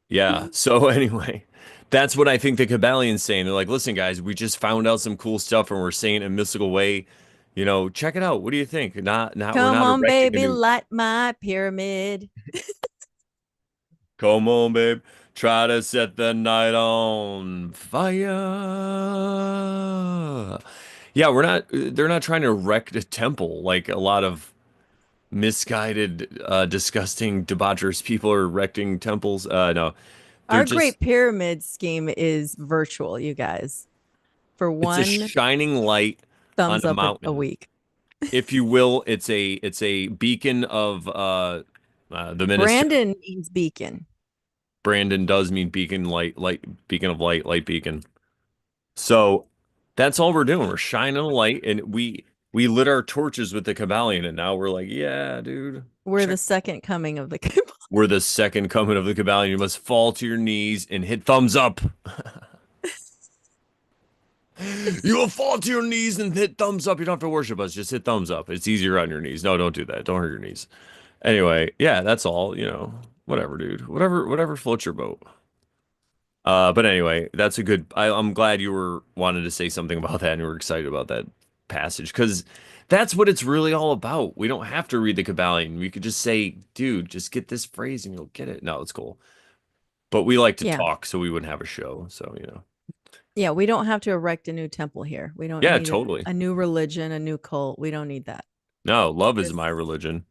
Yeah. So anyway, That's what I think the Kybalions saying. They're like, listen, guys, we just found out some cool stuff and we're saying it in a mystical way. You know, check it out. What do you think? We're Come not on, erecting a baby, new. light my pyramid. Come on, babe. Try to set the night on fire. Yeah, they're not trying to erect a temple like a lot of misguided, disgusting, debaucherous people are erecting temples. No, they're Our just, great pyramid scheme is virtual, you guys, for it's a one shining light on thumbs a up a mountain. week. If you will, it's a beacon of the minister. Brandon means beacon. Brandon does mean beacon light beacon of light, light beacon. So that's all we're doing. We're shining a light, and we lit our torches with the Kybalion, and now we're like, yeah, dude, We're check. the second coming of the We're the second coming of the Kybalion. You must fall to your knees and hit thumbs up. You will fall to your knees and hit thumbs up. You don't have to worship us. Just hit thumbs up. It's easier on your knees. No, don't do that. Don't hurt your knees. Anyway, yeah, that's all, whatever, dude. Whatever floats your boat. But anyway, that's a good. I'm glad you were wanted to say something about that and you were excited about that passage because that's what it's really all about. We don't have to read the Kybalion. We could just say, dude, just get this phrase and you'll get it. No, it's cool. But we like to Yeah. talk, so we wouldn't have a show. So. Yeah, we don't have to erect a new temple here. We don't Yeah, need totally. a new religion, a new cult. We don't need that. No, love is This my religion.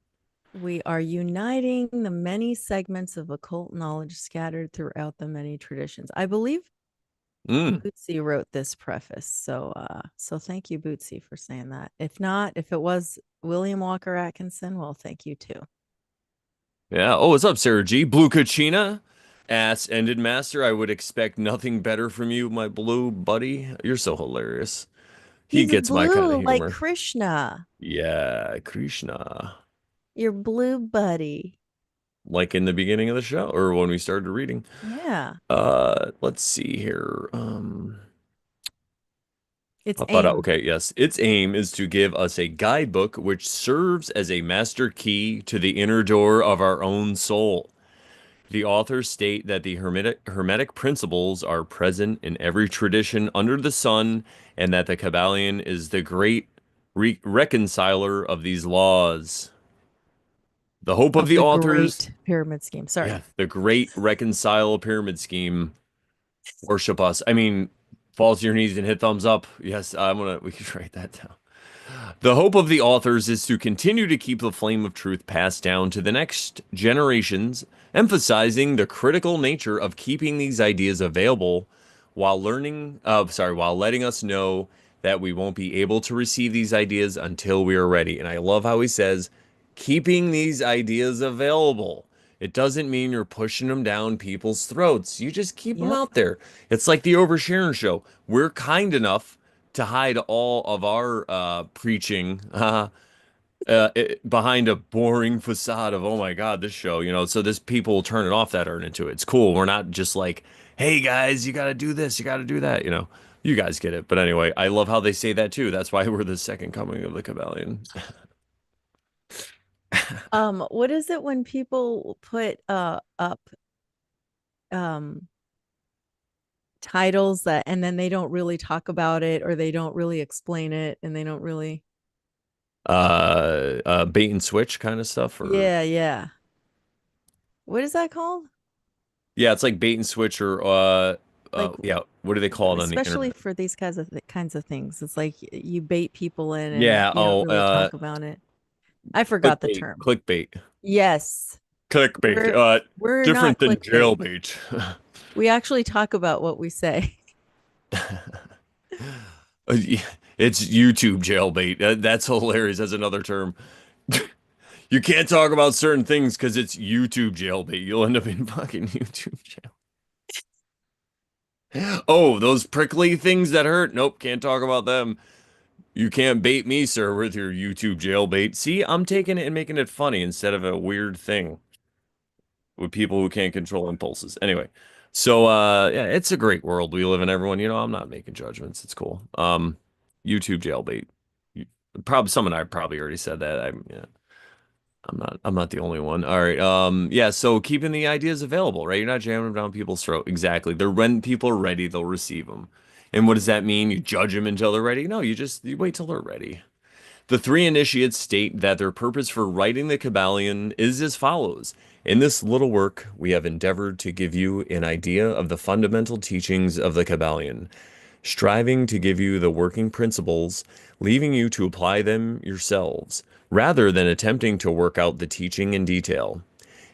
We are uniting the many segments of occult knowledge scattered throughout the many traditions. I believe Mm, Bootsy wrote this preface. So thank you, Bootsy, for saying that. If not, if it was William Walker Atkinson, well, thank you too. yeah. Oh, what's up, Sarah G? Blue Kachina? Ass ended master. I would expect nothing better from you, my blue buddy. You're so hilarious. He He's gets my kind of blue like humor. Krishna, Yeah, Krishna. your blue buddy. Like in the beginning of the show or when we started reading. Yeah, Let's see here. it's I thought, AIM. okay, yes. Its aim is to give us a guidebook which serves as a master key to the inner door of our own soul. The authors state that the Hermetic principles are present in every tradition under the sun, and that the Kybalion is the great reconciler of these laws. The hope of Of the the authors, great pyramid scheme. yeah, Sorry. the great reconcile pyramid scheme, worship us. I mean, fall to your knees and hit thumbs up. Yes, we could write that down. The hope of the authors is to continue to keep the flame of truth passed down to the next generations, emphasizing the critical nature of keeping these ideas available while letting us know that we won't be able to receive these ideas until we are ready. And I love how he says, keeping these ideas available. It doesn't mean you're pushing them down people's throats. You just keep them Yep. out there. It's like the Oversharing show. We're kind enough to hide all of our preaching behind a boring facade of, oh my God, this show, so this people will turn it off that aren't into it. It's cool. We're not just like, hey guys, you got to do this, you got to do that. You guys get it. But anyway, I love how they say that too. That's why we're the second coming of the Kybalion. What is it when people put up um titles that and then they don't really talk about it or they don't really explain it and they don't really Bait and switch kind of stuff, or Yeah, yeah. What is that called? yeah, it's like bait and switch or Like yeah, what do they call it on the especially internet? for these kinds of things. It's like you bait people in and Yeah, you don't really talk about it. I forgot the clickbait, term. clickbait. Yes. Clickbait. We're Different not than clickbait. jailbait. We actually talk about what we say. It's YouTube jailbait. That's hilarious. That's another term. You can't talk about certain things because it's YouTube jailbait. You'll end up in fucking YouTube jail. Oh, those prickly things that hurt. Nope, can't talk about them. You can't bait me, sir, with your YouTube jailbait. See, I'm taking it and making it funny instead of a weird thing with people who can't control impulses. Anyway, so yeah, it's a great world we live in, everyone. I'm not making judgments. It's cool. YouTube jailbait. You, probably someone I probably already said that. Yeah. I'm not the only one. All right. Yeah, so keeping the ideas available, right? You're not jamming them down people's throat. Exactly. They're when people are ready, they'll receive them. And what does that mean? You judge them until they're ready? No, you wait till they're ready. The three initiates state that their purpose for writing the Kybalion is as follows. In this little work, we have endeavored to give you an idea of the fundamental teachings of the Kybalion, striving to give you the working principles, leaving you to apply them yourselves, rather than attempting to work out the teaching in detail.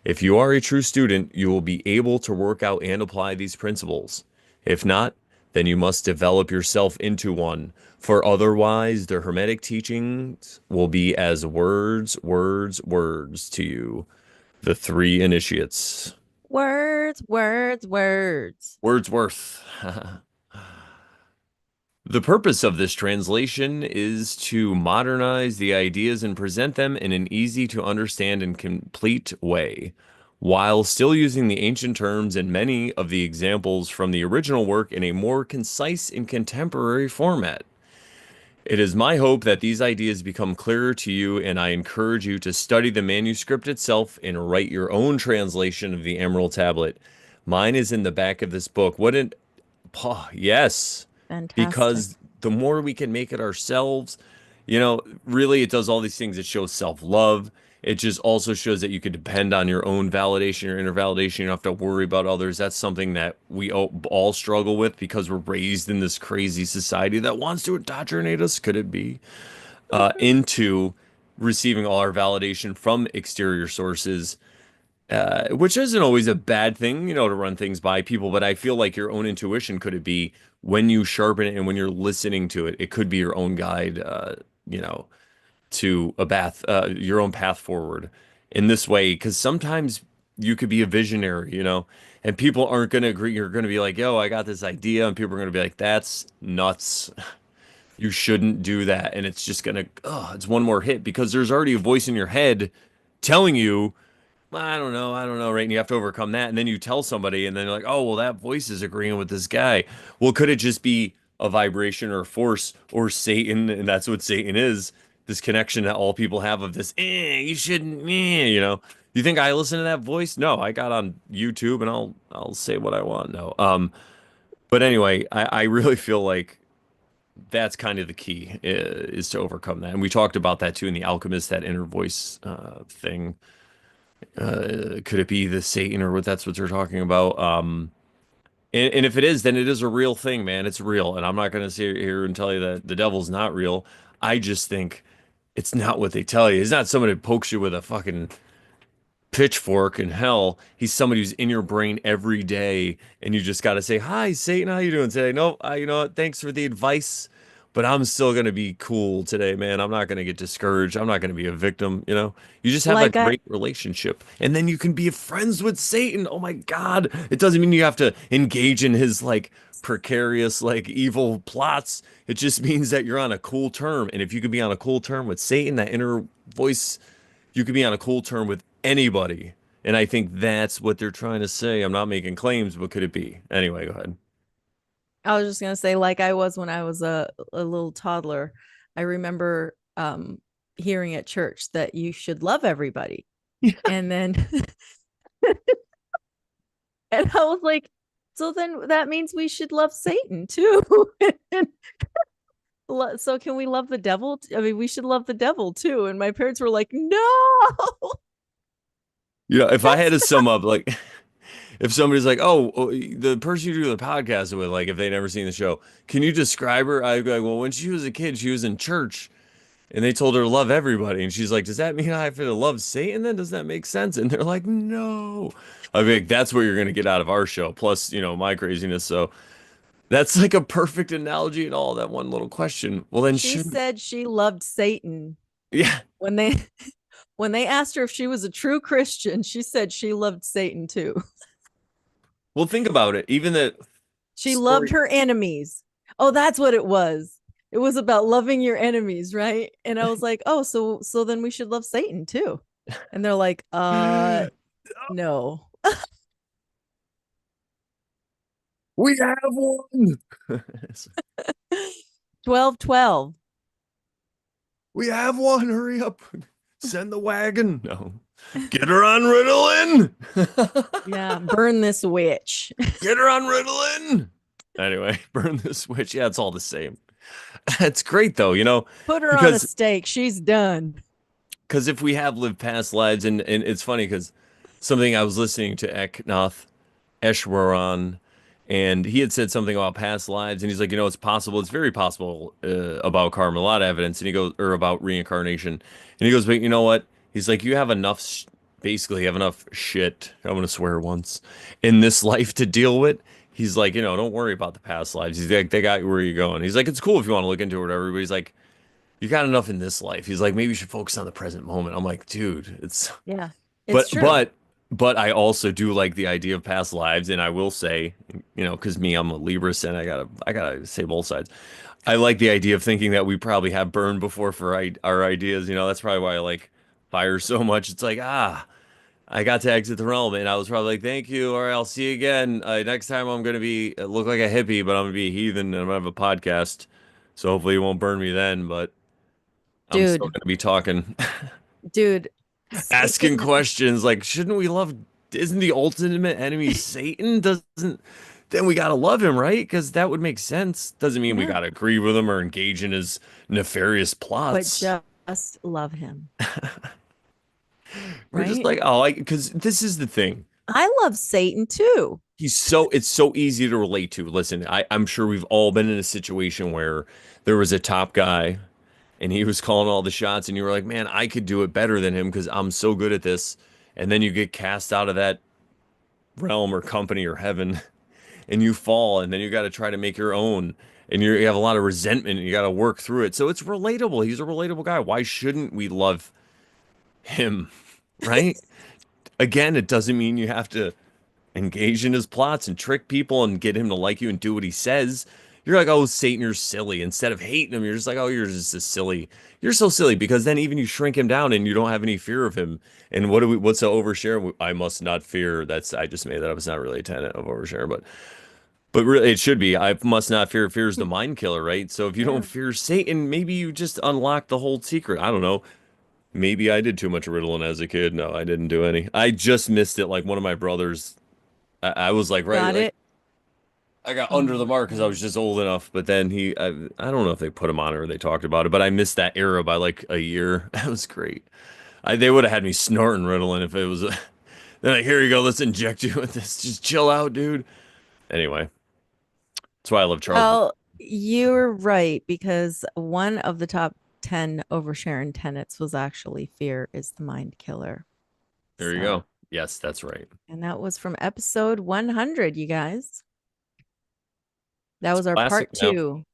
If you are a true student, you will be able to work out and apply these principles. If not, then you must develop yourself into one, for otherwise the Hermetic teachings will be as words, words, words to you. The three initiates. Words, words, words. Wordsworth. The purpose of this translation is to modernize the ideas and present them in an easy to understand and complete way, while still using the ancient terms and many of the examples from the original work in a more concise and contemporary format. It is my hope that these ideas become clearer to you, and I encourage you to study the manuscript itself and write your own translation of the Emerald Tablet. Mine is in the back of this book. What an yes, Fantastic. because the more we can make it ourselves, really it does all these things. It shows self-love. It just also shows that you can depend on your own validation, your inner validation. You don't have to worry about others. That's something that we all struggle with because we're raised in this crazy society that wants to indoctrinate us. Could it be into receiving all our validation from exterior sources? Which isn't always a bad thing, to run things by people, but I feel like your own intuition could it be when you sharpen it and when you're listening to it, it could be your own guide, you know, to your own path forward in this way. Because sometimes you could be a visionary, and people aren't going to agree. You're going to be like, yo, I got this idea, and people are going to be like, that's nuts. You shouldn't do that. And it's just going to, it's one more hit because there's already a voice in your head telling you I don't know, right? And you have to overcome that. And then you tell somebody, and then you're like, oh, well, that voice is agreeing with this guy. Well, could it just be a vibration or a force or Satan? And that's what Satan is, this connection that all people have of this, you shouldn't, You think I listen to that voice? No, I got on YouTube and I'll say what I want. No. But anyway, I really feel like that's kind of the key is to overcome that. And we talked about that too in The Alchemist, that inner voice thing. Could it be the Satan or what that's what they're talking about? And if it is, then it is a real thing, man. It's real. And I'm not going to sit here and tell you that the devil's not real. I just think it's not what they tell you. It's not somebody who pokes you with a fucking pitchfork in hell. He's somebody who's in your brain every day, and you just got to say, "Hi, Satan, how you doing today?" No, you know what? Thanks for the advice, but I'm still gonna be cool today, man. I'm not gonna get discouraged. I'm not gonna be a victim. You just have that Like I great relationship, and then you can be friends with Satan. Oh my God! It doesn't mean you have to engage in his like precarious, like evil plots. It just means that you're on a cool term, and if you could be on a cool term with Satan, that inner voice you could be on a cool term with anybody. And I think that's what they're trying to say. I'm not making claims, but could it be? Anyway, go ahead. I was just gonna say, like I was when I was a little toddler, I remember hearing at church that you should love everybody. And then and I was like, so then that means we should love Satan too. So can we love the devil? I mean, we should love the devil too. And my parents were like, no, If I had that's to sum up, like, if somebody's like, oh, the person you do the podcast with, like, if they'd never seen the show, can you describe her? I'd be like, well, when she was a kid, she was in church and they told her to love everybody. And she's like, does that mean I have to love Satan then? Does that make sense? And they're like, no. I mean, that's what you're going to get out of our show. Plus, my craziness. So that's like a perfect analogy and all that one little question. Well, then she shouldn't, said she loved Satan yeah. when they when they asked her if she was a true Christian, she said she loved Satan too. Well, think about it. Even the She loved story. her enemies. Oh, that's what it was. It was about loving your enemies, right? And I was like, "Oh, so then we should love Satan too." And they're like, no." We have one. 12, 12. We have one. Hurry up. Send the wagon. No. Get her on Ritalin. Yeah, burn this witch. Get her on Ritalin. Anyway, burn the switch. Yeah, it's all the same. It's great though, Put her on a because stake. She's done. if we have lived past lives, and it's funny because something I was listening to Eknath Eshwaran, and he had said something about past lives, and he's like, it's possible, it's very possible about karma, a lot of evidence, and he goes, or about reincarnation, and he goes, but you know what? He's like, you have enough, basically, you have enough shit. I'm gonna swear once in this life to deal with. He's like, don't worry about the past lives. He's like, they got you where you're going. He's like, it's cool if you want to look into it, or whatever. But he's like, you got enough in this life. He's like, maybe you should focus on the present moment. I'm like, dude, it's Yeah, it's but true. but but I also do like the idea of past lives, and I will say, because me, I'm a Libra, and I gotta say both sides. I like the idea of thinking that we probably have burned before for our ideas. That's probably why I like fire so much. It's like, I got to exit the realm, and I was probably like, thank you, or I'll see you again. Next time I'm gonna be look like a hippie, but I'm gonna be a heathen, and I'm gonna have a podcast. So hopefully it won't burn me then, but I'm still Dude, gonna be talking. dude, Asking Satan. questions like, shouldn't we love? Isn't the ultimate enemy Satan? Doesn't then we gotta love him, right? Because that would make sense. Doesn't mean we Yeah, gotta agree with him or engage in his nefarious but plots. just love him, We're just right? like, oh, because this is the thing. I love Satan too. It's so easy to relate to. Listen, I'm sure we've all been in a situation where there was a top guy and he was calling all the shots, and you were like, man, I could do it better than him because I'm so good at this. And then you get cast out of that realm or company or heaven and you fall, and then you got to try to make your own, and you have a lot of resentment and you got to work through it. So it's relatable. He's a relatable guy. Why shouldn't we love him? Right? Again, it doesn't mean you have to engage in his plots and trick people and get him to like you and do what he says. You're like, oh, Satan, you're silly. Instead of hating him, you're just like, oh, you're just a silly. You're so silly because then even you shrink him down and you don't have any fear of him. And what's the overshare? I must not fear. I just made that up. It's not really a tenet of overshare, but really it should be. I must not fear. Fear is the mind killer, right? So if you don't Yeah. fear Satan, maybe you just unlock the whole secret. I don't know. Maybe I did too much Ritalin as a kid. No, I didn't do any. I just missed it. Like one of my brothers, I was like, right, Got like it. I got Oh under the my mark because I was God. just old enough. But then I don't know if they put him on or they talked about it, but I missed that era by like a year. That was great. They would have had me snorting Ritalin if it was. They're like, here you go, let's inject you with this. Just chill out, dude. Anyway, that's why I love Charles. Well, you're right, because one of the top 10 oversharing tenets was actually fear is the mind killer. There you So, go. Yes, that's right. and that was from episode 100, you guys. That It's was our classic part now. two. Go,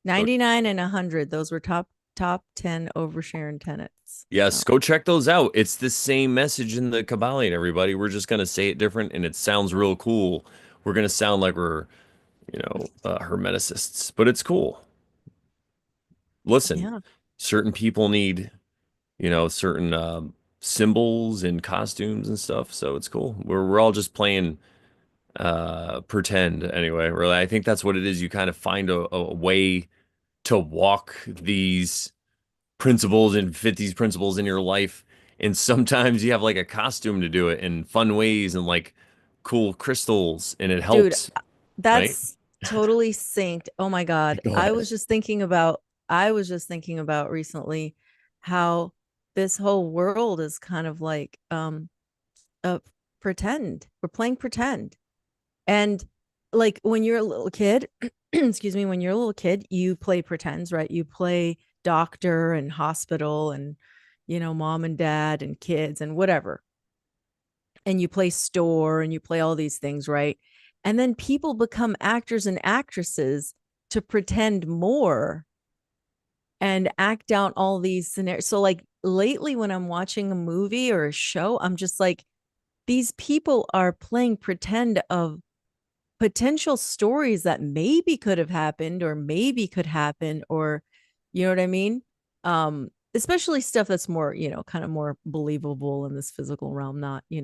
99 and 100. Those were top 10 oversharing tenets. So, yes, go check those out. It's the same message in the Kybalion, everybody. We're just gonna say it different, and it sounds real cool. We're gonna sound like we're, Hermeticists, but it's cool. Listen, yeah. certain people need, certain symbols and costumes and stuff, so it's cool. We're all just playing pretend anyway. Really, I think that's what it is. You kind of find a way to walk these principles and fit these principles in your life. And sometimes you have like a costume to do it in fun ways and like cool crystals, and it Dude, helps, right? that's totally synced. Oh my God. Go ahead. I was just thinking about recently how this whole world is kind of like a pretend. We're playing pretend. And like when you're a little kid, excuse me, when you're a little kid, you play pretends, right? You play doctor and hospital and mom and dad and kids and whatever. And you play store and you play all these things, right? And then people become actors and actresses to pretend more and act out all these scenarios. So, like lately, when I'm watching a movie or a show, I'm just like, these people are playing pretend of potential stories that maybe could have happened or maybe could happen, or you know what I mean? Especially stuff that's more, kind of more believable in this physical realm, not the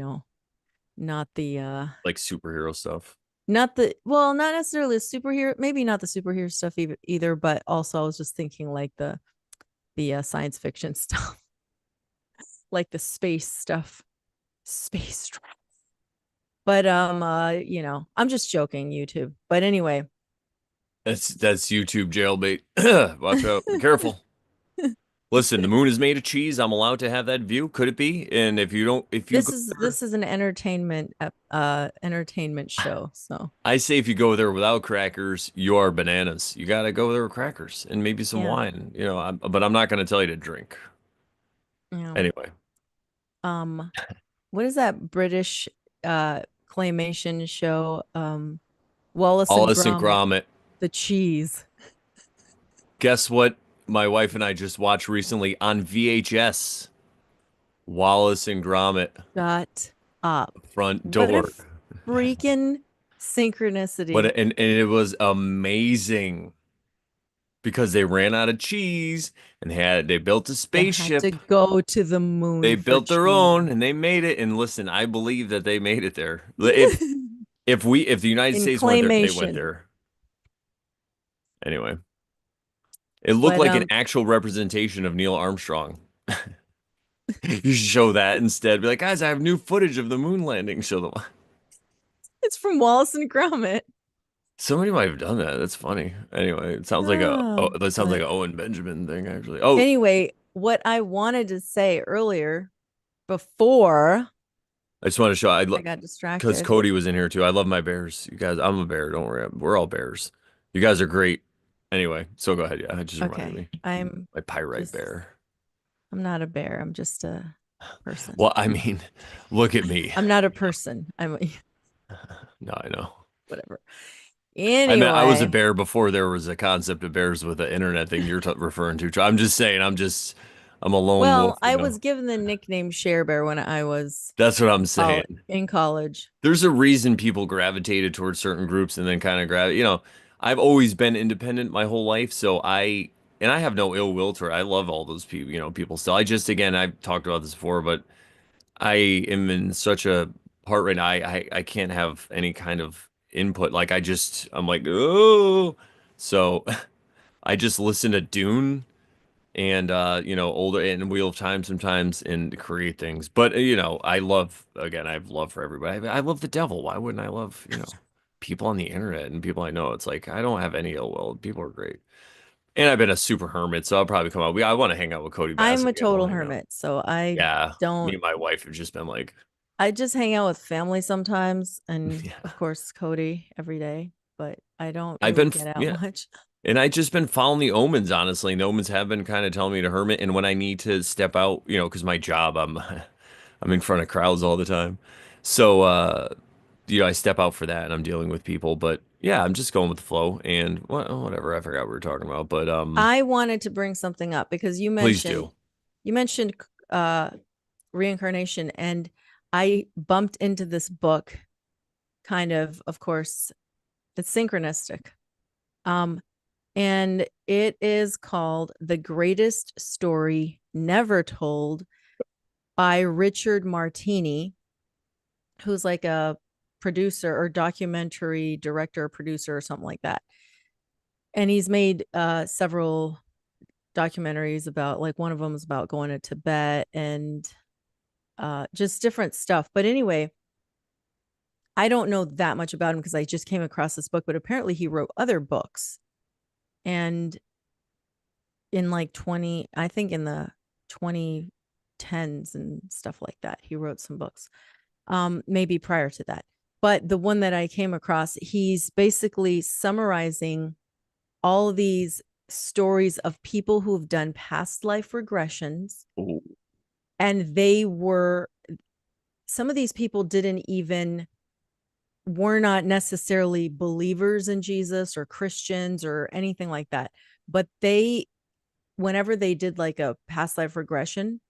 Like superhero stuff. not the well, not necessarily the superhero, maybe not the superhero stuff either, but also I was just thinking like the science fiction stuff. like the space stuff, space travel. But I'm just joking, YouTube. But anyway, That's YouTube jailbait. Watch out. Be careful. Listen, the moon is made of cheese. I'm allowed to have that view. Could it be? And if you don't, if you this go is there, this is an entertainment show. So I say if you go there without crackers, you are bananas. You got to go there with crackers and maybe some yeah, wine, but I'm not going to tell you to drink. yeah. Anyway, Um, what is that British uh claymation show? Wallace and Wallace and Gromit, Gromit. the cheese. Guess what? My wife and I just watched recently on VHS. Wallace and Gromit, Shut up. front What a door. freaking synchronicity. And it was amazing because they ran out of cheese and they built a They had to spaceship. go to the They moon for built their cheese. own and they made it. And listen, I believe that they made it there. If the United In States went there, they went claymation. there. Anyway, it looked But like an actual representation of Neil Armstrong. You should show that instead. Be like, guys, I have new footage of the moon landing. Show them. it's from Wallace and Gromit. Somebody might have done that. That's funny. Anyway, it sounds like that sounds like But an Owen Benjamin thing, actually. Oh, anyway, what I wanted to say earlier before I just want to show. I got Because distracted. Cody was in here too. I love my bears. You guys, I'm a bear. Don't worry. We're all bears. You guys are great. Anyway, so go ahead. Yeah, it just reminded Okay. me. I'm My pyrite just bear. I'm not a bear. I'm just a person. Well, I mean, look at me. I'm not a person. I'm No, I know. whatever. I mean, I was a Anyway, bear before there was a concept of bears with the internet thing you're t referring to. I'm just saying. I'm a lone wolf. well, I was given the nickname Share Bear when I was That's what I'm saying. in college. There's a reason people gravitated towards certain groups and then kind of I've always been independent my whole life, so I have no ill will to it. I love all those people, people still. I just, again, I've talked about this before, but I am in such a part right now. I can't have any kind of input. Like I'm like, oh, so I just listen to Dune and older and Wheel of Time sometimes and create things. But I have love for everybody. I love the devil. Why wouldn't I love, people on the internet and people I know? It's like I don't have any ill will. People are great. And I've been a super hermit, so I'll probably come out. I want to hang out with Cody I'm Bassett. a We gotta go total hang out. hermit, so I Yeah. Me don't and my wife have just been like, I just hang out with family sometimes and yeah. of course Cody every day, but I don't I've really been get out yeah. much. And I just been following the omens, honestly. And the omens have been kind of telling me to hermit. And when I need to step out, because my job, I'm in front of crowds all the time. So, I step out for that and I'm dealing with people. But yeah, I'm just going with the flow and whatever. I forgot what we were talking about. But I wanted to bring something up because please do. you mentioned uh reincarnation, and I bumped into this book kind of course, it's synchronistic. Um and it is called The Greatest Story Never Told by Richard Martini, who's like a producer or documentary director or producer or something like that. And he's made several documentaries about, like, one of them is about going to Tibet and just different stuff. But anyway, I don't know that much about him because I just came across this book, but apparently he wrote other books. And in like 20, I think in the 2010s and stuff like that, he wrote some books. Maybe prior to that. But the one that I came across, he's basically summarizing all these stories of people who've done past life regressions. Ooh. And some of these people were not necessarily believers in Jesus or Christians or anything like that. But whenever they did like a past life regression,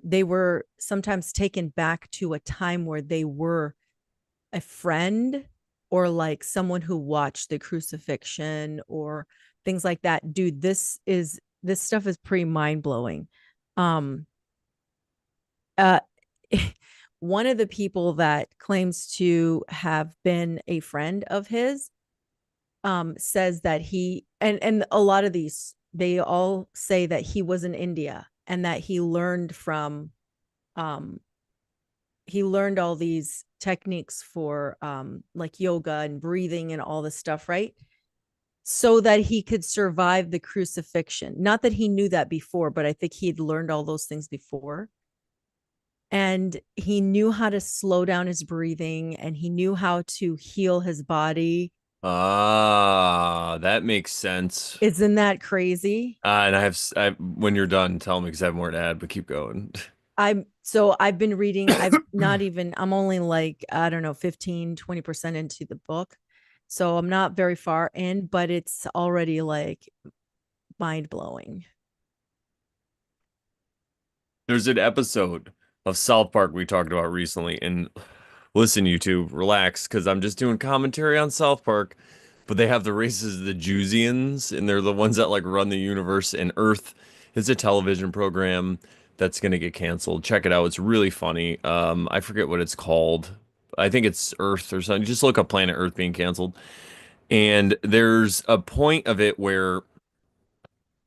they were sometimes taken back to a time where they were a friend or like someone who watched the crucifixion or things like that. Dude, this stuff is pretty mind-blowing. Um uh one of the people that claims to have been a friend of his says that he and a lot of these, they all say that he was in India and that um he learned all these techniques for like yoga and breathing and all this stuff, right? So that he could survive the crucifixion. Not that he knew that before, but I think he'd learned all those things before. And he knew how to slow down his breathing and he knew how to heal his body. Ah, that makes sense. Isn't that crazy? And when you're done, tell me because I have more to add, but keep going. I've been reading, I'm only like, I don't know, 15-20% into the book. So I'm not very far in, but it's already like mind blowing. There's an episode of South Park we talked about recently, and listen, YouTube, relax, because I'm just doing commentary on South Park. But they have the races, the Jusians, and they're the ones that like run the universe. And Earth is a television program that's gonna get canceled. Check it out; it's really funny. I forget what it's called. I think it's Earth or something. Just look up Planet Earth being canceled. And there's a point of it where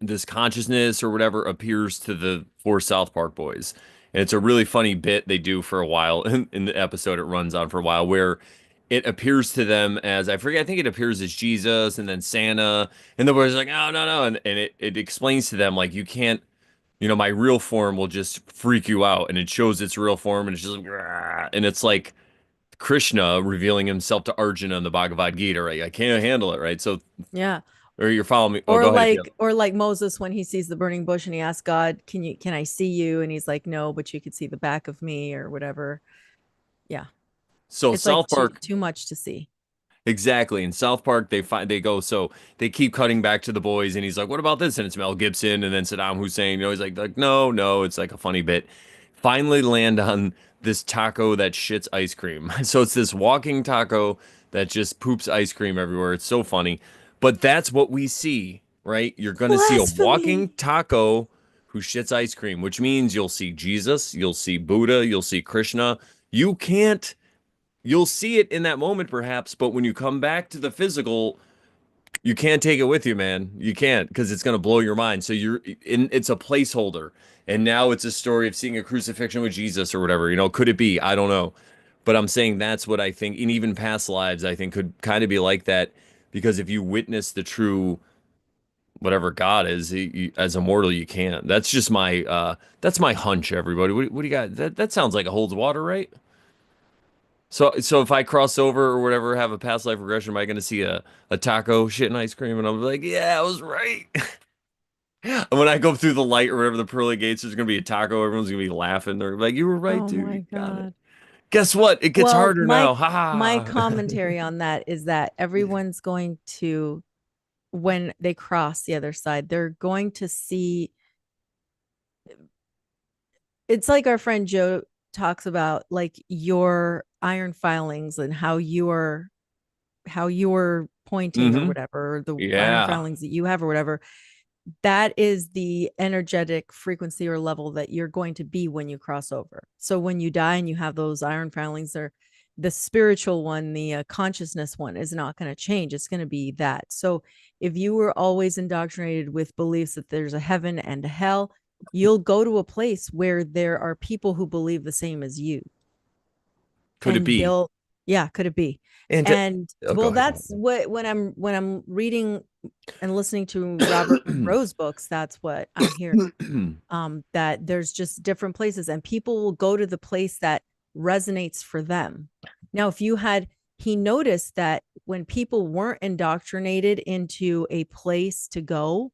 this consciousness or whatever appears to the four South Park boys. And it's a really funny bit they do for a while in the episode. It runs on for a while where it appears to them as I forget, I think it appears as Jesus and then Santa. And the boys are like, oh, no, no. And it explains to them, like, you can't, my real form will just freak you out. And it shows its real form and it's just like, "Rah." And it's like Krishna revealing himself to Arjuna in the Bhagavad Gita, right? I can't handle it, right? So, Yeah. or you're following me. Oh, Or go ahead if you have. like Moses when he sees the burning bush and he asks God, can I see you? And he's like, no, but you could see the back of me or whatever. Yeah. So It's like South Park. too much to see. Exactly. In South Park, they go, so they keep cutting back to the boys, and he's like, "What about this?" And it's Mel Gibson, and then Saddam Hussein. He's like, no, no. It's like a funny bit. Finally, land on this taco that shits ice cream. So it's this walking taco that just poops ice cream everywhere. It's so funny, but that's what we see, right? You're gonna see a walking Blasphemy. taco who shits ice cream, which means you'll see Jesus, you'll see Buddha, you'll see Krishna. You can't You'll see it in that moment, perhaps, but when you come back to the physical, you can't take it with you, man. You can't because it's going to blow your mind. So it's a placeholder. And now it's a story of seeing a crucifixion with Jesus or whatever. Could it be? I don't know. But I'm saying that's what I think. And even past lives, I think could kind of be like that because if you witness the true, whatever God is, as a mortal, you can't. That's my hunch, everybody. What do you got? That sounds like it holds water, right? So if I cross over or whatever, have a past life regression, am I going to see a taco shit and ice cream? And I'm like, yeah, I was right. And when I go through the light or whatever, the pearly gates, there's going to be a taco. Everyone's going to be laughing. They're like, you were right, Oh dude. my You got it. God. Guess what? It gets Well, harder now. Ha my ha. commentary on that is that everyone's going to, when they cross the other side, they're going to see, it's like our friend Joe talks about, like your iron filings and how you are pointing or Hmm. whatever, or the iron Yeah. filings that you have or whatever. That is the energetic frequency or level that you're going to be when you cross over. So when you die and you have those iron filings, or the spiritual one, the consciousness one is not going to change. It's going to be that. So if you were always indoctrinated with beliefs that there's a heaven and a hell, you'll go to a place where there are people who believe the same as you, Could it and be? they'll, yeah, could it be? And And oh, go well, ahead. that's what, when I'm reading and listening to Robert Monroe's books, that's what I'm hearing. That there's just different places and people will go to the place that resonates for them. Now, if you had, he noticed that when people weren't indoctrinated into a place to go,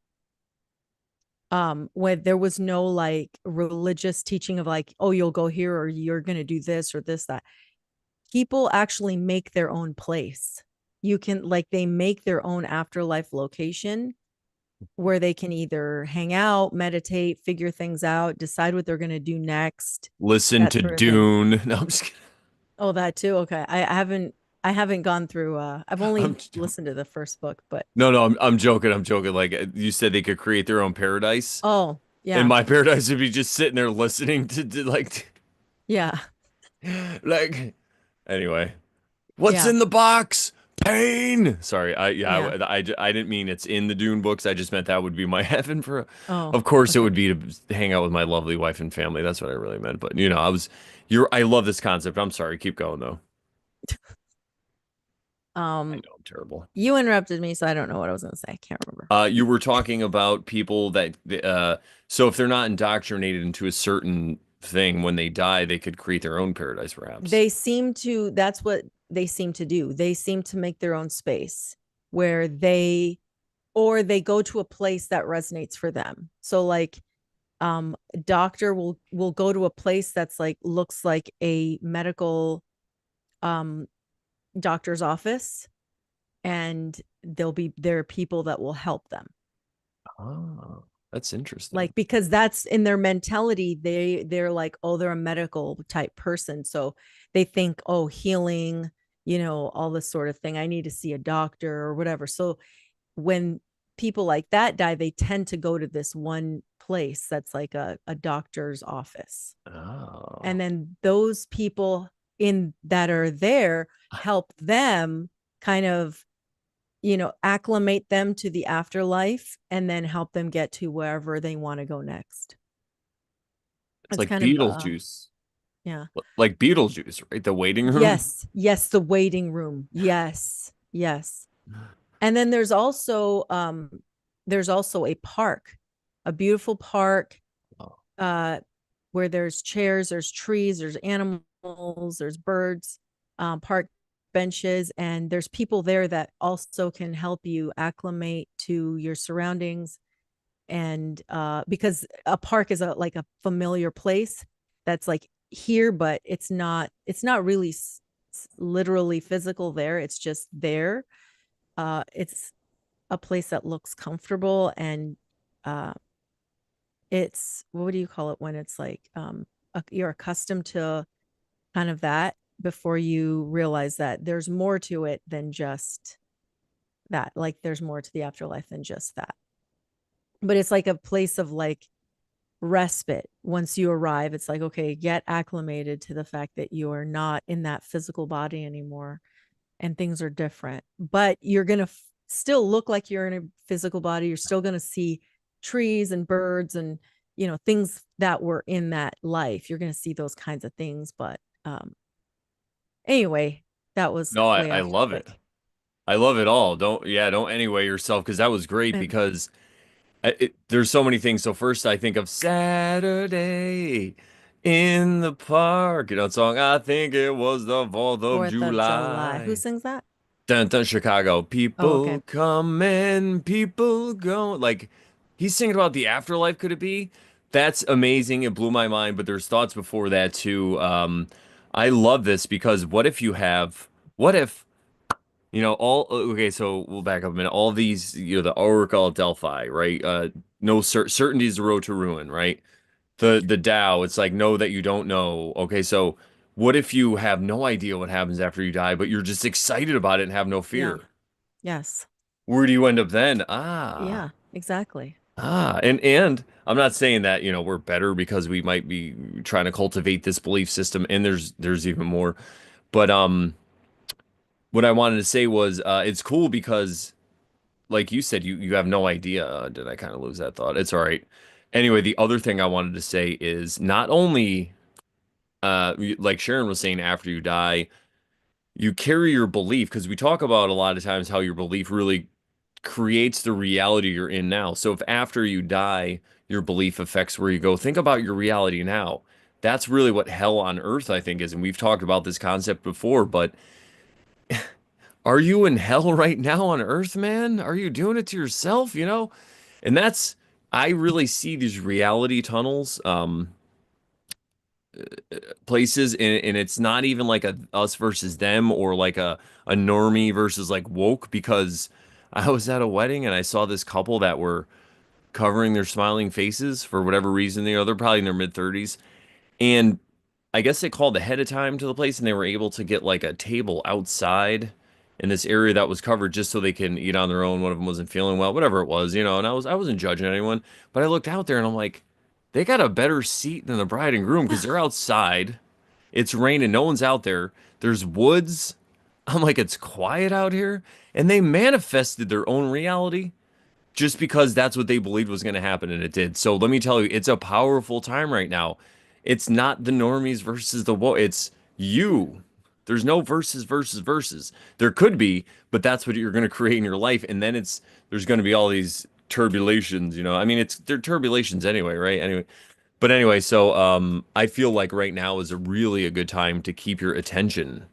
when there was no like religious teaching of like, oh, you'll go here or you're going to do this or this, that, people actually make their own place. You can, like, they make their own afterlife location where they can either hang out, meditate, figure things out, decide what they're going to do next, Listen that to sort of thing. Dune. No, I'm just kidding. Oh, that too. Okay. I haven't gone through I've I'm only just joking. listened to the first book, but No, I'm joking. I'm joking. Like you said, they could create their own paradise. oh, And yeah. my paradise would be just sitting there listening to like Yeah. like anyway. What's Yeah. in the box? Pain. Sorry, Yeah. I didn't mean it's in the Dune books. I just meant that would be my heaven for. Oh, Of course, it okay. would be to hang out with my lovely wife and family. That's what I really meant. But I was. I love this concept. I'm sorry. Keep going though. I Um, know I'm terrible. you interrupted me, so I don't know what I was gonna say. I can't remember. You were talking about people that, so if they're not indoctrinated into a certain thing, when they die, they could create their own paradise, perhaps. They seem to, that's what they seem to do. They seem to make their own space where or they go to a place that resonates for them. So like doctor will go to a place that's like looks like a medical um doctor's office, and there are people that will help them, Oh, that's interesting. like because that's in their mentality. They're like, oh, they're a medical type person, so they think, oh, healing, all this sort of thing, I need to see a doctor or whatever. So when people like that die, they tend to go to this one place that's like a doctor's office, and Oh, then those people in that are there help them kind of acclimate them to the afterlife, and then help them get to wherever they want to go next. it's It's like kind of Beetlejuice, yeah. like Beetlejuice, right? The waiting room. Yes, yes, the waiting room. Yes, yes. And then there's also a park, a beautiful park, Oh, uh where there's chairs, there's trees, there's animals, there's birds, park benches, and there's people there that also can help you acclimate to your surroundings. And because a park is like a familiar place that's like here, but it's not really literally physical there. It's just there. It's a place that looks comfortable, and uh it's, what do you call it when it's like you're accustomed to kind of that before you realize that there's more to it than just that. Like there's more to the afterlife than just that. But it's like a place of like respite. Once you arrive, it's like, okay, get acclimated to the fact that you are not in that physical body anymore, and things are different. But you're going to still look like you're in a physical body. You're still going to see trees and birds and, things that were in that life. You're going to see those kinds of things. But anyway, that was no, I, way I off love it. topic. I love it all. Don't anyway yourself because that was great And because there's so many things. So first, I think of Saturday in the park. Song. I think it was the 4th of 4th of July. Who July. sings that? Dun dun Chicago. Oh, okay. People come and people go. Like he's singing about the afterlife. Could it be? That's amazing. It blew my mind. But there's thoughts before that too. I love this because what if all okay, so we'll back up a minute. All these, the Oracle of Delphi, right? No certainty is the road to ruin, right? The Tao, it's like know that you don't know. Okay, so what if you have no idea what happens after you die, but you're just excited about it and have no Yeah. fear? Yes. Where do you end up then? Yeah, exactly. And I'm not saying that, we're better because we might be trying to cultivate this belief system, and there's even more. But what I wanted to say was it's cool because like you said, you have no idea. Did I kind of lose that thought? It's all right. Anyway, the other thing I wanted to say is not only like Sharon was saying, after you die, you carry your belief because we talk about a lot of times how your belief really creates the reality you're in now. So if after you die, your belief affects where you go, think about your reality now. That's really what hell on earth, I think, is. And we've talked about this concept before, but are you in hell right now on earth, man? Are you doing it to yourself, And I really see these reality tunnels, places, and it's not even like a us versus them or like a normie versus like woke, because I was at a wedding and I saw this couple that were covering their smiling faces for whatever reason. They're probably in their mid 30s. And I guess they called ahead of time to the place and they were able to get like a table outside in this area that was covered just so they can eat on their own. One of them wasn't feeling well, whatever it was, and I wasn't judging anyone, but I looked out there and I'm like, they got a better seat than the bride and groom because they're outside. It's raining, no one's out there. There's woods, I'm like, it's quiet out here. And they manifested their own reality just because that's what they believed was going to happen, and it did. So let me tell you, it's a powerful time right now. It's not the normies versus the woke. It's you. There's no versus. There could be, but that's what you're going to create in your life, and then there's going to be all these turbulations. I mean, they're turbulations anyway, right? Anyway, so I feel like right now is a good time to keep your attention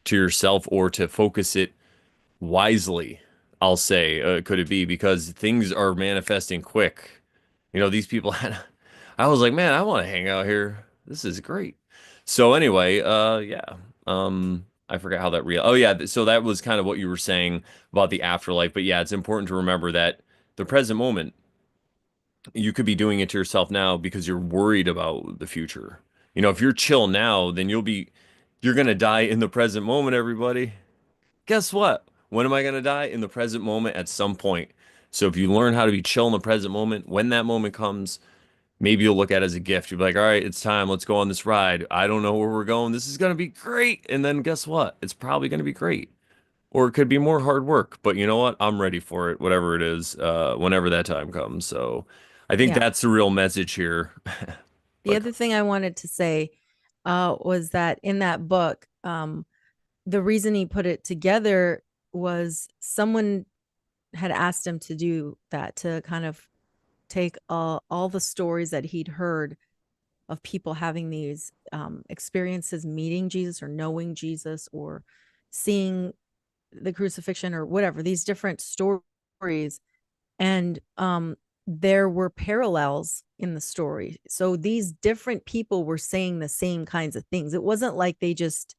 to yourself or to focus it wisely, I'll say, could it be? Because things are manifesting quick. These people had, I was like, man, I want to hang out here. This is great. So anyway, yeah. I forgot how that real. Oh yeah, so that was kind of what you were saying about the afterlife. But yeah, it's important to remember that the present moment, you could be doing it to yourself now because you're worried about the future. If you're chill now, then you're gonna die in the present moment, everybody. Guess what? When am I going to die? In the present moment at some point. So if you learn how to be chill in the present moment, when that moment comes, maybe you'll look at it as a gift. You'll be like, all right, it's time. Let's go on this ride. I don't know where we're going. This is going to be great. And then guess what? It's probably going to be great. Or it could be more hard work. But you know what? I'm ready for it, whatever it is, whenever that time comes. So I think Yeah. that's the real message here. The But other thing I wanted to say was that in that book, the reason he put it together was someone had asked him to do that, to kind of take all the stories that he'd heard of people having these experiences, meeting Jesus or knowing Jesus or seeing the crucifixion or whatever, these different stories. And there were parallels in the story. So these different people were saying the same kinds of things. It wasn't like they just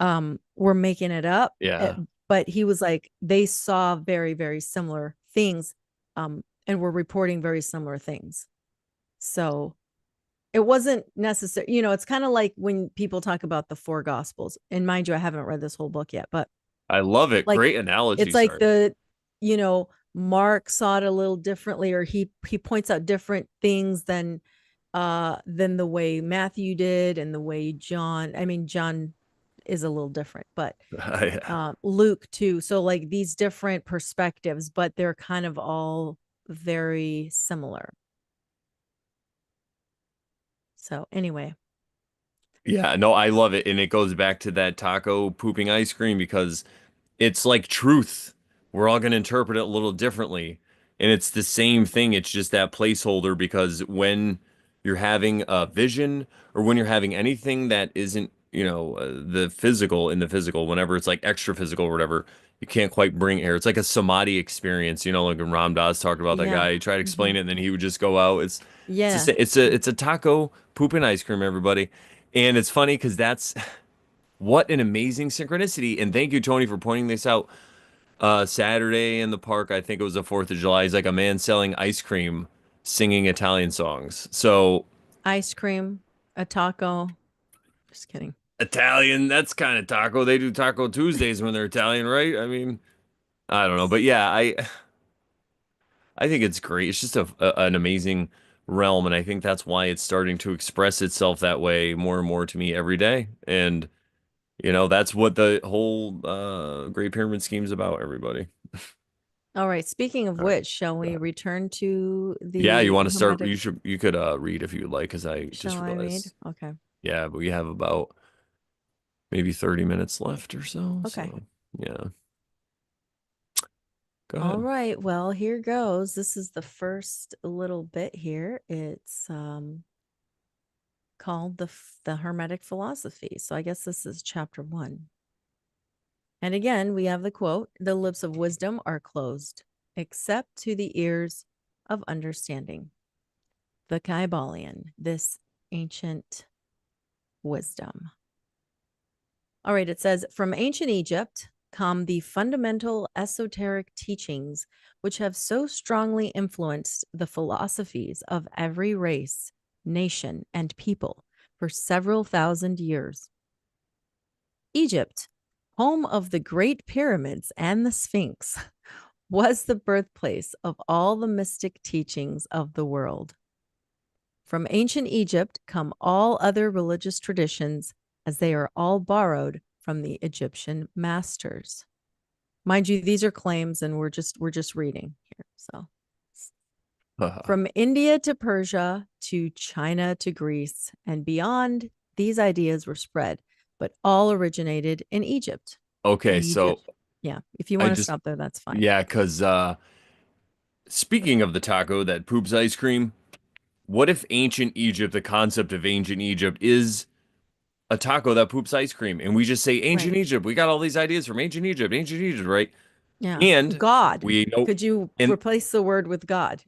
were making it up. yeah, But he was like, they saw very, very similar things, and were reporting very similar things. So it wasn't necessary. It's kind of like when people talk about the four gospels. And mind you, I haven't read this whole book yet, but I love it. like Great analogy. it's like Sorry. Mark saw it a little differently, or he points out different things than the way Matthew did, and the way John is a little different, but Yeah. Luke too. So like these different perspectives, but they're kind of all very similar. So anyway, Yeah, no, I love it. And it goes back to that taco pooping ice cream because it's like truth. We're all going to interpret it a little differently. And it's the same thing. It's just that placeholder because when you're having a vision or when you're having anything that isn't, the physical in the physical, whenever it's like extra physical or whatever, you can't quite bring air. It's like a samadhi experience, like when Ram Dass talked about that yeah. guy. He tried to Hmm. explain it and then he would just go out. Yeah. It's a taco pooping ice cream, everybody. And it's funny because that's what an amazing synchronicity. And thank you, Tony, for pointing this out. Saturday in the park, I think it was the 4th of July. He's like a man selling ice cream, singing Italian songs. So Ice cream, a taco. Just kidding. Italian, that's kind of taco. They do Taco Tuesdays when they're Italian, right? I mean, I don't know, but yeah, I think it's great. It's just an amazing realm, and I think that's why it's starting to express itself that way more and more to me every day. And that's what the whole Great Pyramid scheme is about, everybody. All right. Speaking of All right. which, shall we return to Yeah, you the want to start? Hermetic? You could read if you would like, because I Shall just I read? realized. Okay. Yeah, but we have about maybe 30 minutes left or so. Okay. So yeah, go All ahead. right. Well, here goes. This is the first little bit here. It's called the Hermetic philosophy. So I guess this is chapter 1. And again, we have the quote: "The lips of wisdom are closed, except to the ears of understanding." The Kybalion, this ancient wisdom. All right, it says, from ancient Egypt come the fundamental esoteric teachings which have so strongly influenced the philosophies of every race, nation, and people for several thousand years. Egypt, home of the Great Pyramids and the Sphinx, was the birthplace of all the mystic teachings of the world. From ancient Egypt come all other religious traditions, as they are all borrowed from the Egyptian masters. Mind you, these are claims and we're just reading here. So from India to Persia to China to Greece and beyond, these ideas were spread, but all originated in Egypt. Okay, so Egypt. Yeah. If you I want to just stop there, that's fine. yeah, because speaking of the taco that poops ice cream, what if ancient Egypt, the concept of ancient Egypt is a taco that poops ice cream, and we just say Right. ancient Egypt. We got all these ideas from ancient Egypt, right? Yeah. And God. we know, Could you and replace the word with God?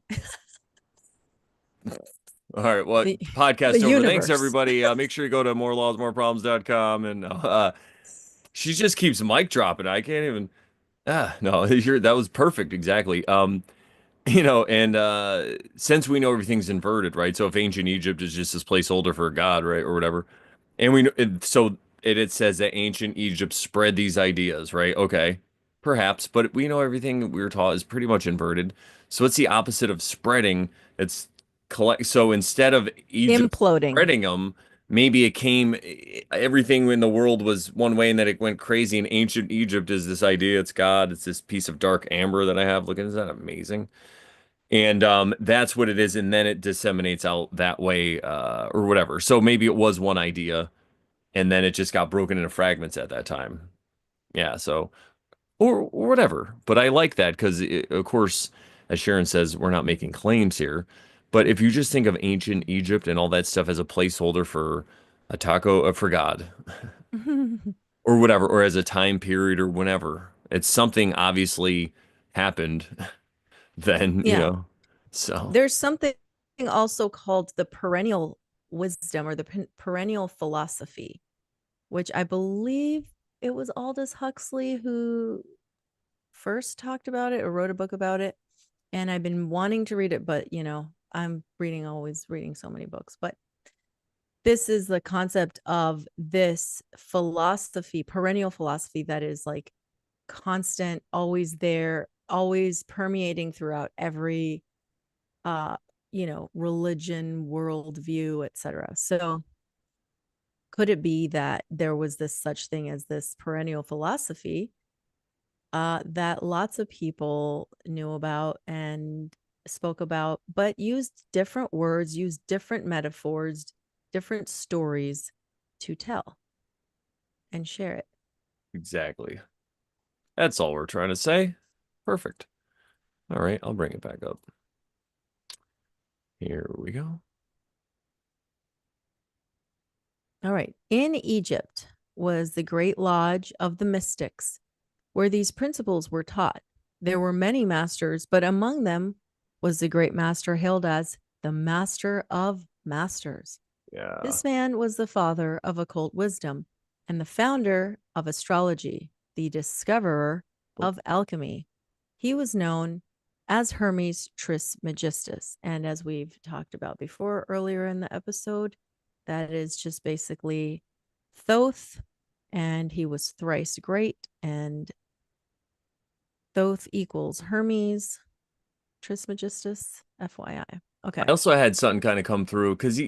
all right, well, The the podcast over. Thanks, universe. everybody. Make sure you go to morelawsmoreproblems.com. And she just keeps mic dropping. I can't even. No, that was perfect. Exactly. And since we know everything's inverted, right? So if ancient Egypt is just this placeholder for a god, right, or whatever, and we know it says that ancient Egypt spread these ideas, right? Okay, perhaps, but we know everything that we were taught is pretty much inverted. So what's the opposite of spreading? It's collect. So instead of Egypt Imploding. spreading them, maybe it came. Everything in the world was one way, and then it went crazy. And ancient Egypt is this idea. It's God. It's this piece of dark amber that I have. Look, isn't that amazing? And that's what it is, and then it disseminates out that way, or whatever. So maybe it was one idea, and then it just got broken into fragments at that time. Yeah, so or whatever. But I like that because, of course, as Sharon says, we're not making claims here. But if you just think of ancient Egypt and all that stuff as a placeholder for a taco for God or whatever, or as a time period or whenever, it's something obviously happened. Then Yeah. so. There's something also called the perennial wisdom or the perennial philosophy, which I believe it was Aldous Huxley who first talked about it or wrote a book about it. And I've been wanting to read it, but I'm always reading so many books. But this is the concept of this philosophy, perennial philosophy that is like constant, always there, always permeating throughout every uh religion, worldview, etc. So could it be that there was this such thing as this perennial philosophy that lots of people knew about and spoke about, but used different words, used different metaphors, different stories to tell and share it? Exactly. That's all we're trying to say. Perfect. All right, I'll bring it back up. Here we go. All right. In Egypt was the great lodge of the mystics, where these principles were taught. There were many masters, but among them was the great master hailed as the master of masters. Yeah. This man was the father of occult wisdom and the founder of astrology, the discoverer Oh, of alchemy. He was known as Hermes Trismegistus. And as we've talked about before earlier in the episode, that is just basically Thoth, and he was thrice great. And Thoth equals Hermes Trismegistus, FYI. I Okay. also had something kind of come through because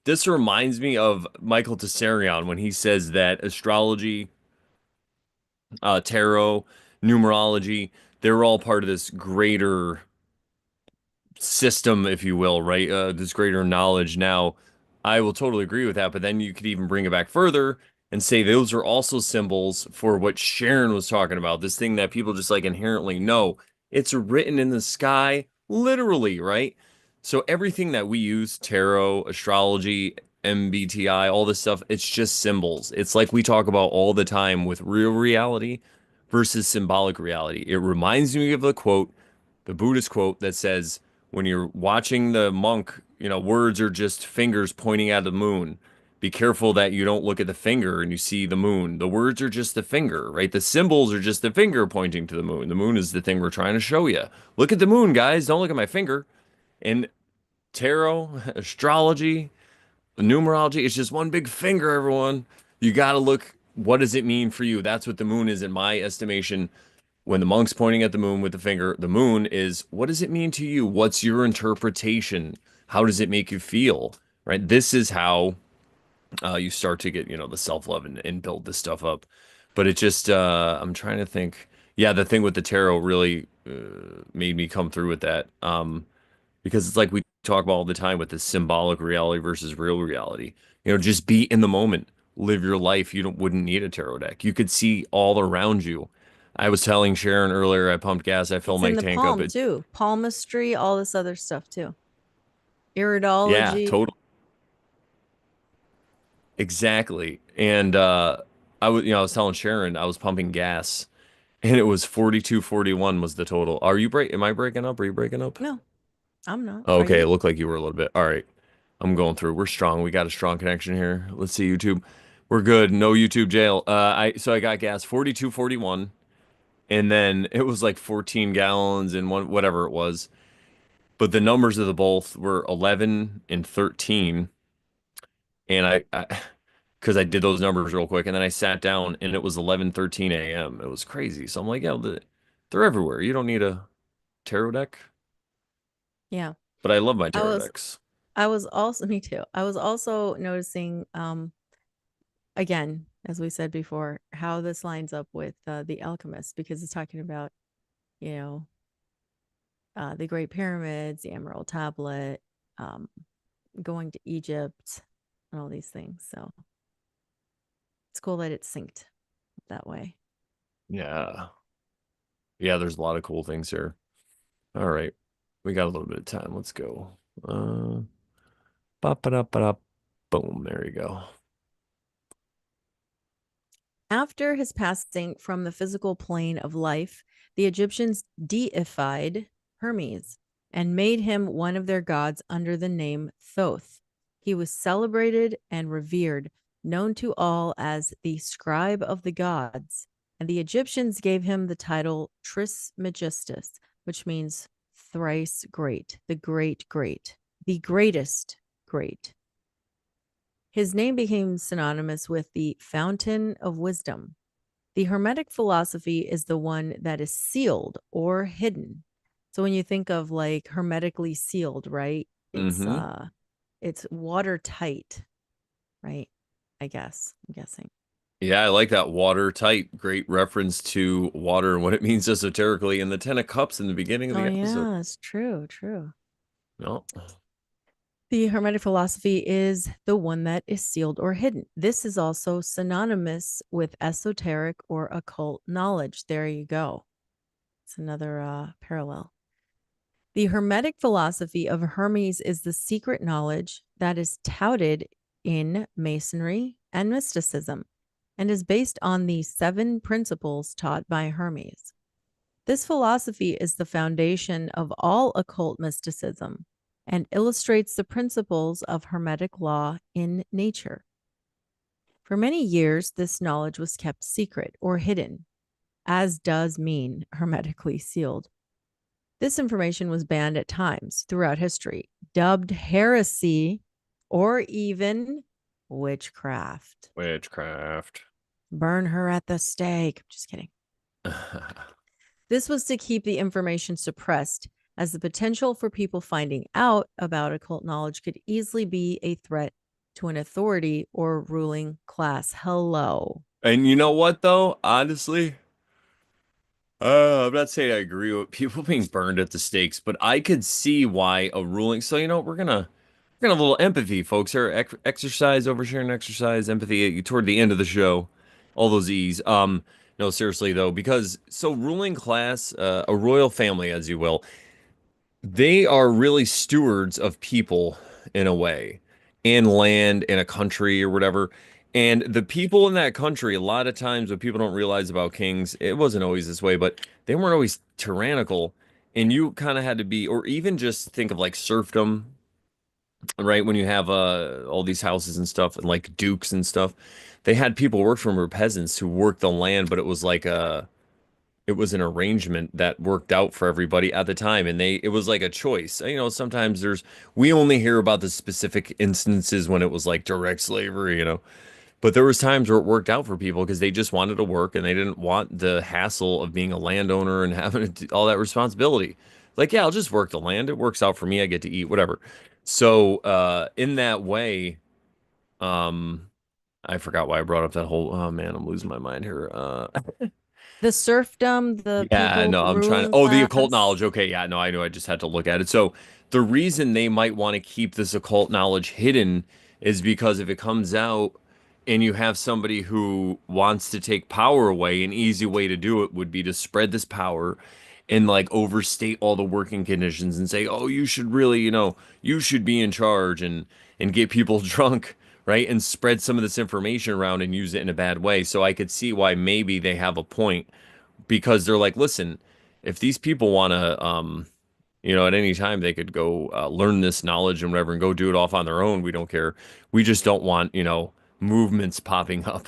this reminds me of Michael Tessarion when he says that astrology, tarot, numerology, they're all part of this greater system, if you will, right? This greater knowledge. Now, I will totally agree with that, but then you could even bring it back further and say those are also symbols for what Sharon was talking about, this thing that people just like inherently know. It's written in the sky, literally, right? So everything that we use, tarot, astrology, MBTI, all this stuff, it's just symbols. It's like we talk about all the time with real reality versus symbolic reality. It reminds me of the Buddhist quote that says, when you're watching the monk, words are just fingers pointing at the moon. Be careful that you don't look at the finger and you see the moon. The words are just the finger, right? The symbols are just the finger pointing to the moon. The moon is the thing we're trying to show you. Look at the moon, guys. Don't look at my finger. And tarot, astrology, numerology, it's just one big finger, everyone. You got to look. What does it mean for you? That's what the moon is, in my estimation. When the monk's pointing at the moon with the finger, the moon is, what does it mean to you? What's your interpretation? How does it make you feel? Right? This is how You start to get, the self-love and build this stuff up. But it just, I'm trying to think. Yeah, the thing with the tarot really made me come through with that. Because it's like we talk about all the time with the symbolic reality versus real reality. Just be in the moment, live your life. You wouldn't need a tarot deck. You could see all around you. I was telling Sharon earlier, I pumped gas, I filled It's my in the tank up. palm too. Palmistry, all this other stuff too. Yeah, Iridology. totally, exactly. And I was telling Sharon I was pumping gas, and it was 42.41 was the total. Am I breaking up? Are you breaking up? No, I'm not. Are Okay, it you? looked like you were a little bit. All right. I'm going through. We're strong. We got a strong connection here. Let's see YouTube. We're good. No YouTube jail. I got gas 42.41, and then it was like 14 gallons and one whatever it was. But the numbers of the both were 11 and 13, and I because I did those numbers real quick, and then I sat down and it was 11:13 a.m. It was crazy. So I'm like, yeah, they're everywhere. You don't need a tarot deck, Yeah. but I love my I tarot was decks. I was also me too. I was also noticing again, as we said before, how this lines up with the Alchemist because it's talking about, you know, the Great Pyramids, the Emerald Tablet, um, going to Egypt, and all these things. So it's cool that it's synced that way. Yeah. Yeah, there's a lot of cool things here. All right. We got a little bit of time. Let's go. Uh, ba-ba-da-ba-da. Boom. There you go. After his passing from the physical plane of life, the Egyptians deified Hermes and made him one of their gods under the name Thoth. He was celebrated and revered, known to all as the scribe of the gods, and the Egyptians gave him the title Trismegistus, which means thrice great, the great great, the greatest great. His name became synonymous with the fountain of wisdom. The Hermetic philosophy is the one that is sealed or hidden. So when you think of like hermetically sealed, right? Mm-hmm. It's watertight, right? I guess. I'm guessing. Yeah, I like that watertight. Great reference to water and what it means esoterically in the Ten of Cups in the beginning of Oh the episode. yeah, it's true, true. No. The Hermetic philosophy is the one that is sealed or hidden. This is also synonymous with esoteric or occult knowledge. There you go. It's another parallel. The Hermetic philosophy of Hermes is the secret knowledge that is touted in Masonry and mysticism and is based on the seven principles taught by Hermes. This philosophy is the foundation of all occult mysticism and illustrates the principles of Hermetic law in nature. For many years, this knowledge was kept secret or hidden, as does mean hermetically sealed. This information was banned at times throughout history, dubbed heresy or even witchcraft. Witchcraft. Burn her at the stake. Just kidding. This was to keep the information suppressed, as the potential for people finding out about occult knowledge could easily be a threat to an authority or ruling class. Hello. And you know what, though? Honestly, I'm not saying I agree with people being burned at the stakes, but I could see why a ruling. So, we're gonna have a little empathy, folks. Here, exercise, oversharing exercise, empathy toward the end of the show. All those E's. No, seriously though, because so ruling class, a royal family, as you will, they are really stewards of people in a way, and land in a country or whatever. And the people in that country, a lot of times what people don't realize about kings, it wasn't always this way, but they weren't always tyrannical. And you kind of had to be, or even just think of like serfdom, right? When you have all these houses and stuff, and like dukes and stuff, they had people work for them were peasants who worked the land, but it was an arrangement that worked out for everybody at the time, and it was like a choice. Sometimes we only hear about the specific instances when it was like direct slavery. But there was times where it worked out for people because they just wanted to work and they didn't want the hassle of being a landowner and having all that responsibility. Like, yeah, I'll just work the land. It works out for me. I get to eat, whatever. So, in that way, Um, I forgot why I brought up that whole, oh man, I'm losing my mind here. The serfdom, the Yeah, people, no, the I'm trying to. ruling Oh, the occult class. knowledge. Okay, yeah, no, I knew. I just had to look at it. So the reason they might want to keep this occult knowledge hidden is because if it comes out and you have somebody who wants to take power away, an easy way to do it would be to spread this power and like overstate all the working conditions and say, "Oh, you should really, you should be in charge," and get people drunk, right? And spread some of this information around and use it in a bad way. So I could see why maybe they have a point because they're like, listen, if these people want to, at any time they could go learn this knowledge and whatever and go do it off on their own. We don't care. We just don't want, movements popping up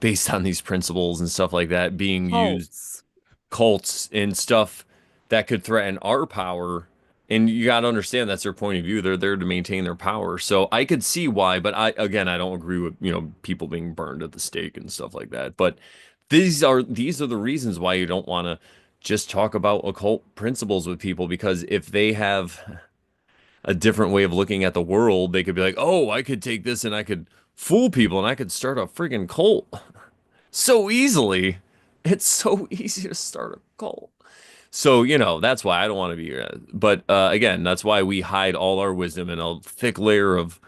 based on these principles and stuff like that being used, Cults. cults and stuff that could threaten our power. And you got to understand that's their point of view. They're there to maintain their power. So I could see why, but I don't agree with, people being burned at the stake and stuff like that. But these are the reasons why you don't want to just talk about occult principles with people because if they have a different way of looking at the world, they could be like, "Oh, I could take this and I could fool people and I could start a friggin' cult so easily. It's so easy to start a cult." So, that's why I don't want to be. But again, that's why we hide all our wisdom in a thick layer of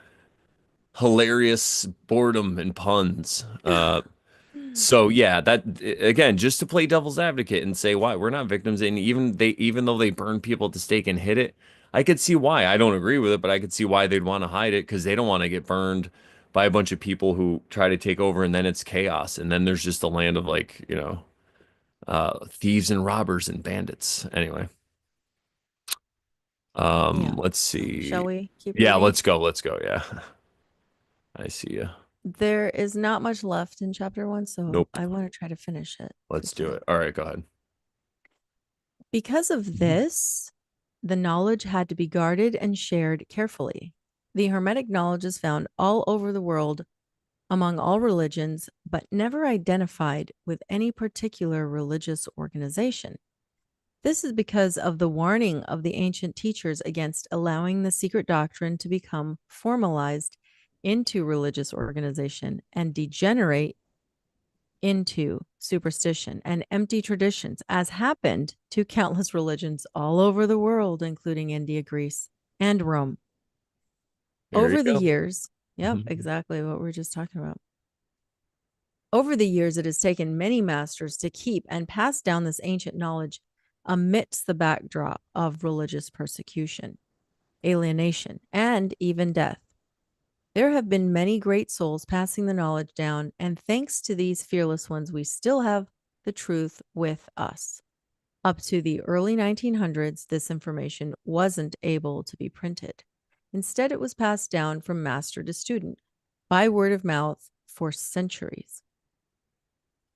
hilarious boredom and puns. So yeah, that again, just to play devil's advocate and say why we're not victims, and even though they burn people at the stake and hit it, I could see why. I don't agree with it, but I could see why they'd want to hide it because they don't want to get burned by a bunch of people who try to take over, and then it's chaos, and then there's just a land of like, thieves and robbers and bandits. Anyway, Yeah. let's Shall see. we keep Yeah, reading? let's go. Let's go. Yeah, I see you. There is not much left in chapter one, so Nope. I want to try to finish it Let's do today. it. All right, go ahead. Because of this, the knowledge had to be guarded and shared carefully. The Hermetic knowledge is found all over the world among all religions, but never identified with any particular religious organization. This is because of the warning of the ancient teachers against allowing the secret doctrine to become formalized into religious organization and degenerate into superstition and empty traditions, as happened to countless religions all over the world, including India, Greece, and Rome. There you Over the go. years, yep, Mhm. exactly what we were just talking about. Over the years, it has taken many masters to keep and pass down this ancient knowledge amidst the backdrop of religious persecution, alienation, and even death. There have been many great souls passing the knowledge down, and thanks to these fearless ones, we still have the truth with us. Up to the early 1900s, this information wasn't able to be printed. Instead, it was passed down from master to student by word of mouth for centuries.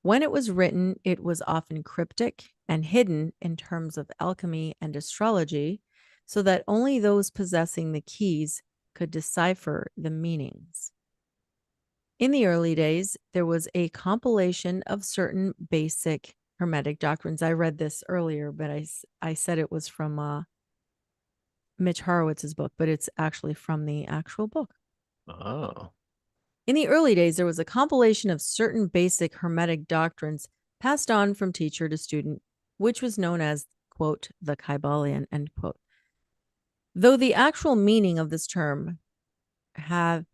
When it was written, it was often cryptic and hidden in terms of alchemy and astrology, so that only those possessing the keys could decipher the meanings. In the early days, there was a compilation of certain basic Hermetic doctrines. I read this earlier, but I said it was from Mitch Horowitz's book, but it's actually from the actual book. Oh. In the early days, there was a compilation of certain basic Hermetic doctrines passed on from teacher to student, which was known as, quote, the Kybalion, end quote. Though the actual meaning of this term have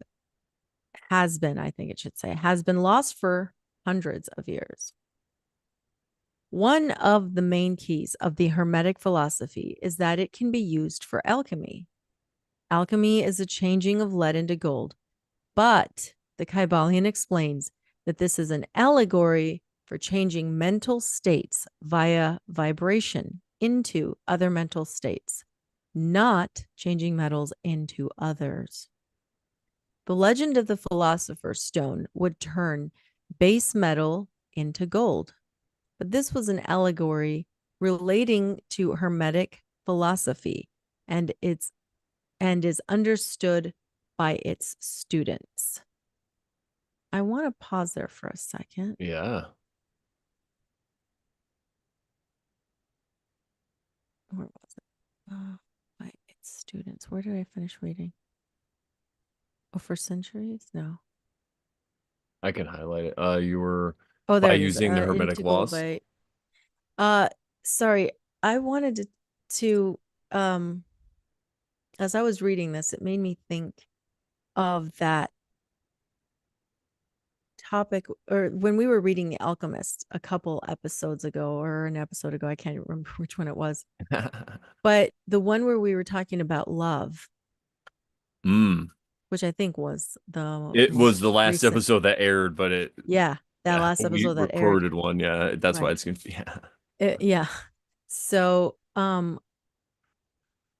has been, I think it should say, has been lost for hundreds of years. One of the main keys of the Hermetic philosophy is that it can be used for alchemy. Alchemy is a changing of lead into gold, but the Kybalion explains that this is an allegory for changing mental states via vibration into other mental states, not changing metals into others. The legend of the philosopher's stone would turn base metal into gold, but this was an allegory relating to Hermetic philosophy and its and is understood by its students. I want to pause there for a second. Yeah. Where was it? By its students. Where did I finish reading? Oh, for centuries? No. I can highlight it. You were Oh, by there it is. using the Hermetic Into gold laws. by uh sorry. I wanted to um as I was reading this, it made me think of that topic, or when we were reading The Alchemist a couple episodes ago, or an episode ago, I can't remember which one it was. But the one where we were talking about love, Mm. which I think was the It was most the last recent. episode that aired, but it Yeah, that last we episode that aired. recorded one. Yeah, that's why Right. it's yeah. Yeah. So,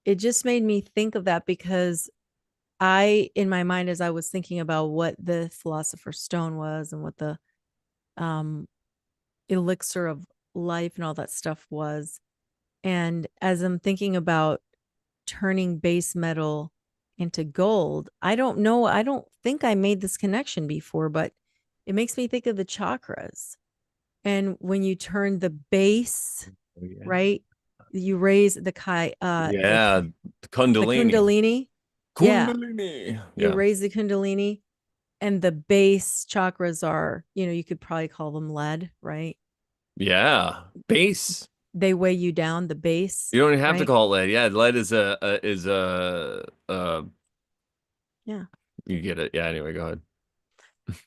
it just made me think of that because in my mind, as I was thinking about what the Philosopher's Stone was and what the um elixir of life and all that stuff was, and as I'm thinking about turning base metal into gold, I don't know, I don't think I made this connection before, but it makes me think of the chakras. And when you turn the base, Oh, yeah. right, you raise Yeah, the Kundalini. kundalini. Yeah, Kundalini. you Yeah. raise the kundalini, and the base chakras are, you could probably call them lead, right? Yeah. Base. They weigh you down, the base, You don't even have to right? call it lead. Yeah, lead is Yeah. you get it. Yeah, anyway, go ahead.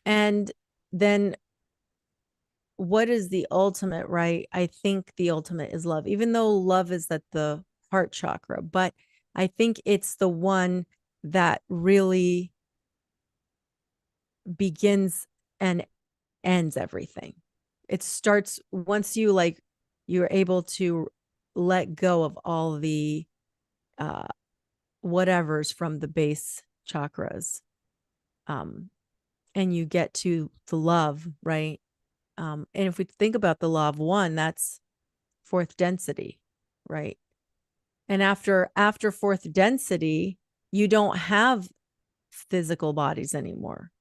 And then what is the ultimate, right? I think the ultimate is love, even though love is at the heart chakra, but I think it's the one that really begins and ends everything. It starts once you're able to let go of all the uh whatever's from the base chakras. Um and you get to the love, right? And if we think about the law of one, that's fourth density, right? And after fourth density, you don't have physical bodies anymore.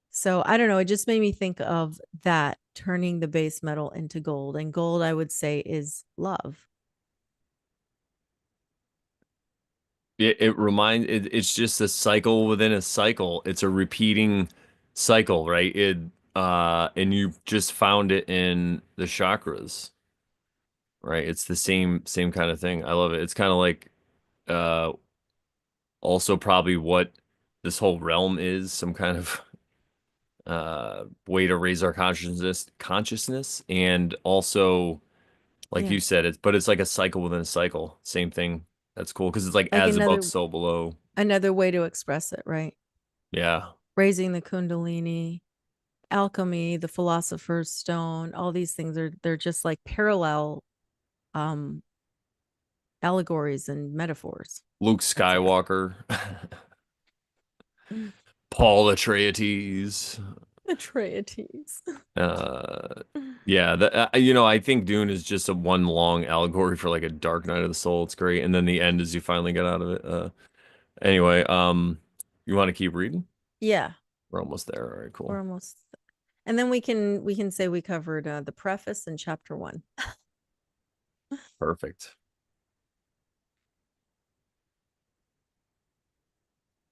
So I don't know, it just made me think of that, turning the base metal into gold. And gold, I would say, is love. It's just a cycle within a cycle. It's a repeating cycle, right? It and you just found it in the chakras, right? It's the same kind of thing. I love it. It's kind of like uh also probably what this whole realm is, some kind of way to raise our consciousness and also like Yeah. you said it's like a cycle within a cycle. Same thing. That's cool because it's like Like as above, another so below. another way to express it, right? Yeah. Raising the kundalini, alchemy, the philosopher's stone, all these things they're just like parallel um allegories and metaphors. Luke That's all. Skywalker, Paul Atreides. Atreides. Uh, yeah, I think Dune is just a one long allegory for like a dark night of the soul. It's great, and then the end is you finally get out of it. Anyway, you want to keep reading? Yeah, We're almost there. All right, we're cool, almost. And then we can say we covered the preface in chapter 1. perfect.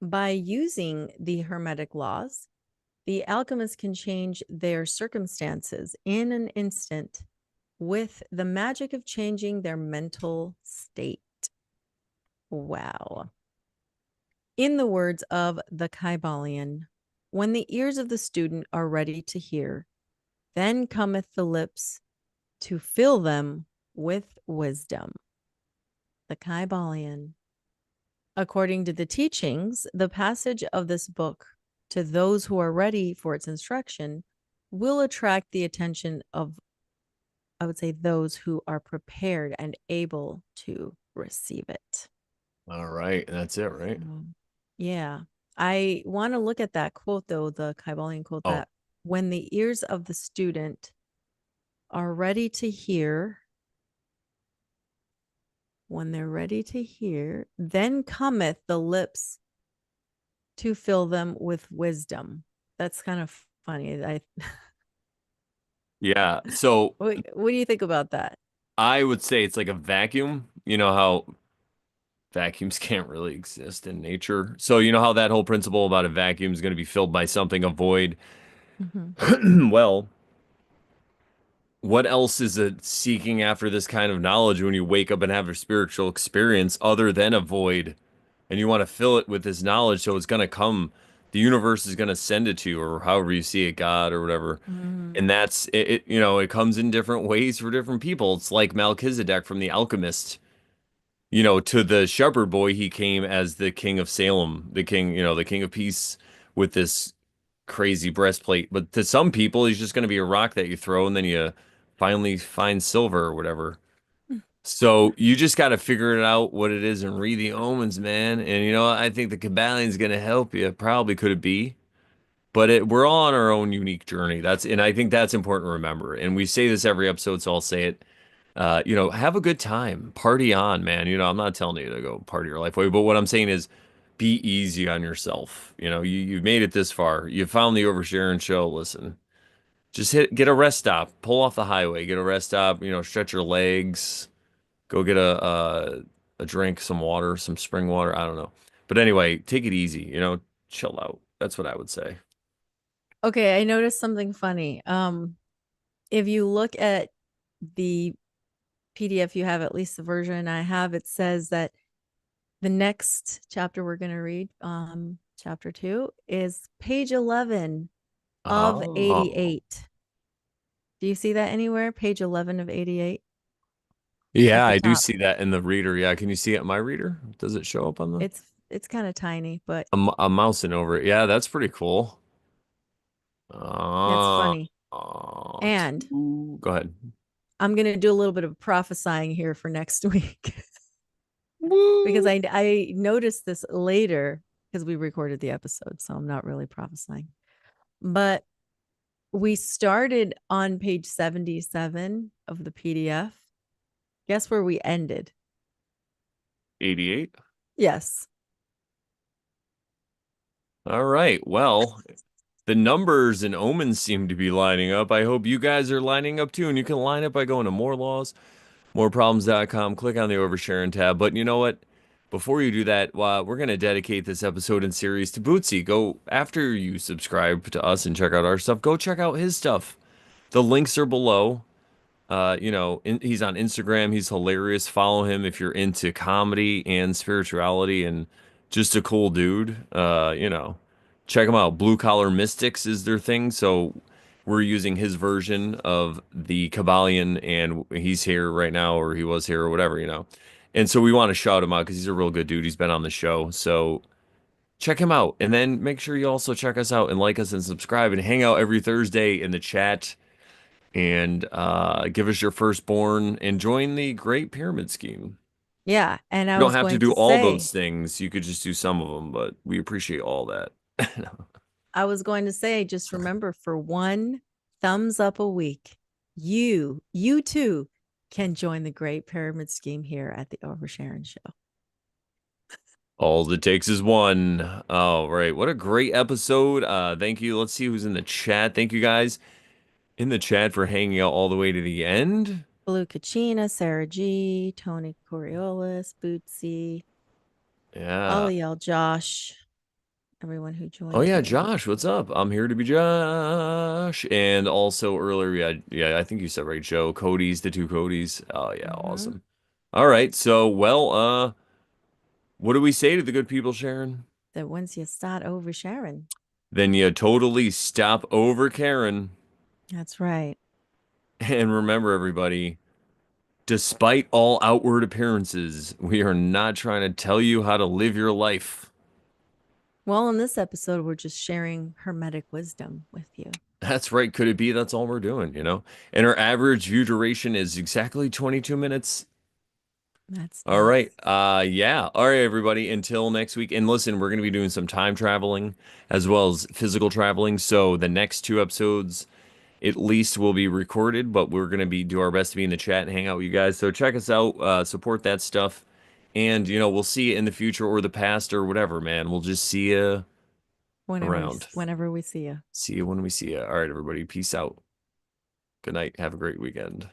By using the Hermetic laws, the alchemists can change their circumstances in an instant with the magic of changing their mental state. Wow. In the words of the Kybalion, when the ears of the student are ready to hear, then cometh the lips to fill them with wisdom. The Kybalion. According to the teachings, the passage of this book to those who are ready for its instruction will attract the attention of, I would say, those who are prepared and able to receive it. All right, that's it, right? So, yeah. I want to look at that quote, though, the Kybalion quote, Oh, that when the ears of the student are ready to hear, when they're ready to hear, then cometh the lips to fill them with wisdom. That's kind of funny. yeah. So What do you think about that? I would say it's like a vacuum. You know how vacuums can't really exist in nature. So you know how that whole principle about a vacuum is going to be filled by something, a void. Hmm. Well, what else is it seeking after this kind of knowledge when you wake up and have a spiritual experience other than a void? And you want to fill it with this knowledge, so it's going to come. The universe is going to send it to you, or however you see it, God or whatever. Mm. And that's it. You know, it comes in different ways for different people. It's like Melchizedek from The Alchemist. You know, to the shepherd boy, he came as the king of Salem, the king, the king of peace with this crazy breastplate. But to some people, he's just going to be a rock that you throw and then you finally find silver or whatever. So you just got to figure it out what it is and read the omens, man. And I think the Kybalion's going to help you. Probably could it be? But we're all on our own unique journey. And I think that's important to remember. And we say this every episode, so I'll say it. Have a good time, party on, man. I'm not telling you to go party your life away, but what I'm saying is be easy on yourself. You've made it this far. You found the Oversharing show. Listen, just get a rest stop, pull off the highway, get a rest stop. Stretch your legs, go get a drink, some water, some spring water. I don't know, but anyway, take it easy. Chill out. That's what I would say. Okay, I noticed something funny. If you look at the PDF you have, at least the version I have, it says that the next chapter we're going to read, chapter 2, is page 11 of Oh, 88. Do you see that anywhere? Page 11 of 88 yeah, at the I do top. see that in the reader. Yeah, can you see it in my reader? Does it show up on the? It's kind of tiny, but I'm mousing over it. Yeah, that's pretty cool. that's Uh, funny. And Go ahead. I'm going to do a little bit of prophesying here for next week because Woo. I noticed this later because we recorded the episode, so I'm not really prophesying. But we started on page 77 of the PDF. Guess where we ended? 88. Yes. All right. Well, the numbers and omens seem to be lining up. I hope you guys are lining up too. And you can line up by going to moreproblems.com, click on the Oversharing tab. But you know what? Before you do that, we're going to dedicate this episode and series to Bootsy. Go after you subscribe to us and check out our stuff. Go check out his stuff. The links are below. He's on Instagram. He's hilarious. Follow him if you're into comedy and spirituality and just a cool dude. Check him out. Blue Collar Mystics is their thing. So we're using his version of the Kybalion, and he's here right now, or he was here, or whatever. And so we want to shout him out because he's a real good dude. He's been on the show. So check him out. And then make sure you also check us out and like us and subscribe and hang out every Thursday in the chat and give us your firstborn and join the Great Pyramid Scheme. Yeah. And You I don't was have to going do to all say, those things. You could just do some of them, but we appreciate all that. just remember for one thumbs up a week, you too can join the Great Pyramid Scheme here at the Oversharing Show. All it takes is one. All right. What a great episode. Thank you. Let's see who's in the chat. Thank you guys in the chat for hanging out all the way to the end. Blue Kachina, Sarah G, Tony Coriolis, Bootsy, Yeah. Aliel, Josh, everyone who Oh joined yeah, today. Josh, what's up? I'm here to be Josh. And also earlier, yeah, I think you said right, Joe. Cody's the two Codys. Oh yeah, Mm-hmm. awesome. All right, so what do we say to the good people, Sharon? That once you start oversharing, Then you totally stop over Karen. that's right. And remember, everybody, despite all outward appearances, we are not trying to tell you how to live your life. Well, in this episode, we're just sharing Hermetic wisdom with you. That's right. Could it be that's all we're doing? And our average view duration is exactly 22 minutes. That's All right. nice. Yeah. All right, everybody. Until next week. And listen, we're going to be doing some time traveling as well as physical traveling. So the next two episodes at least will be recorded, but we're going to do our best to be in the chat and hang out with you guys. So check us out, support that stuff. And, we'll see you in the future or the past or whatever, man. We'll just see you around. Whenever we see you. See you when we see you. All right, everybody. Peace out. Good night. Have a great weekend.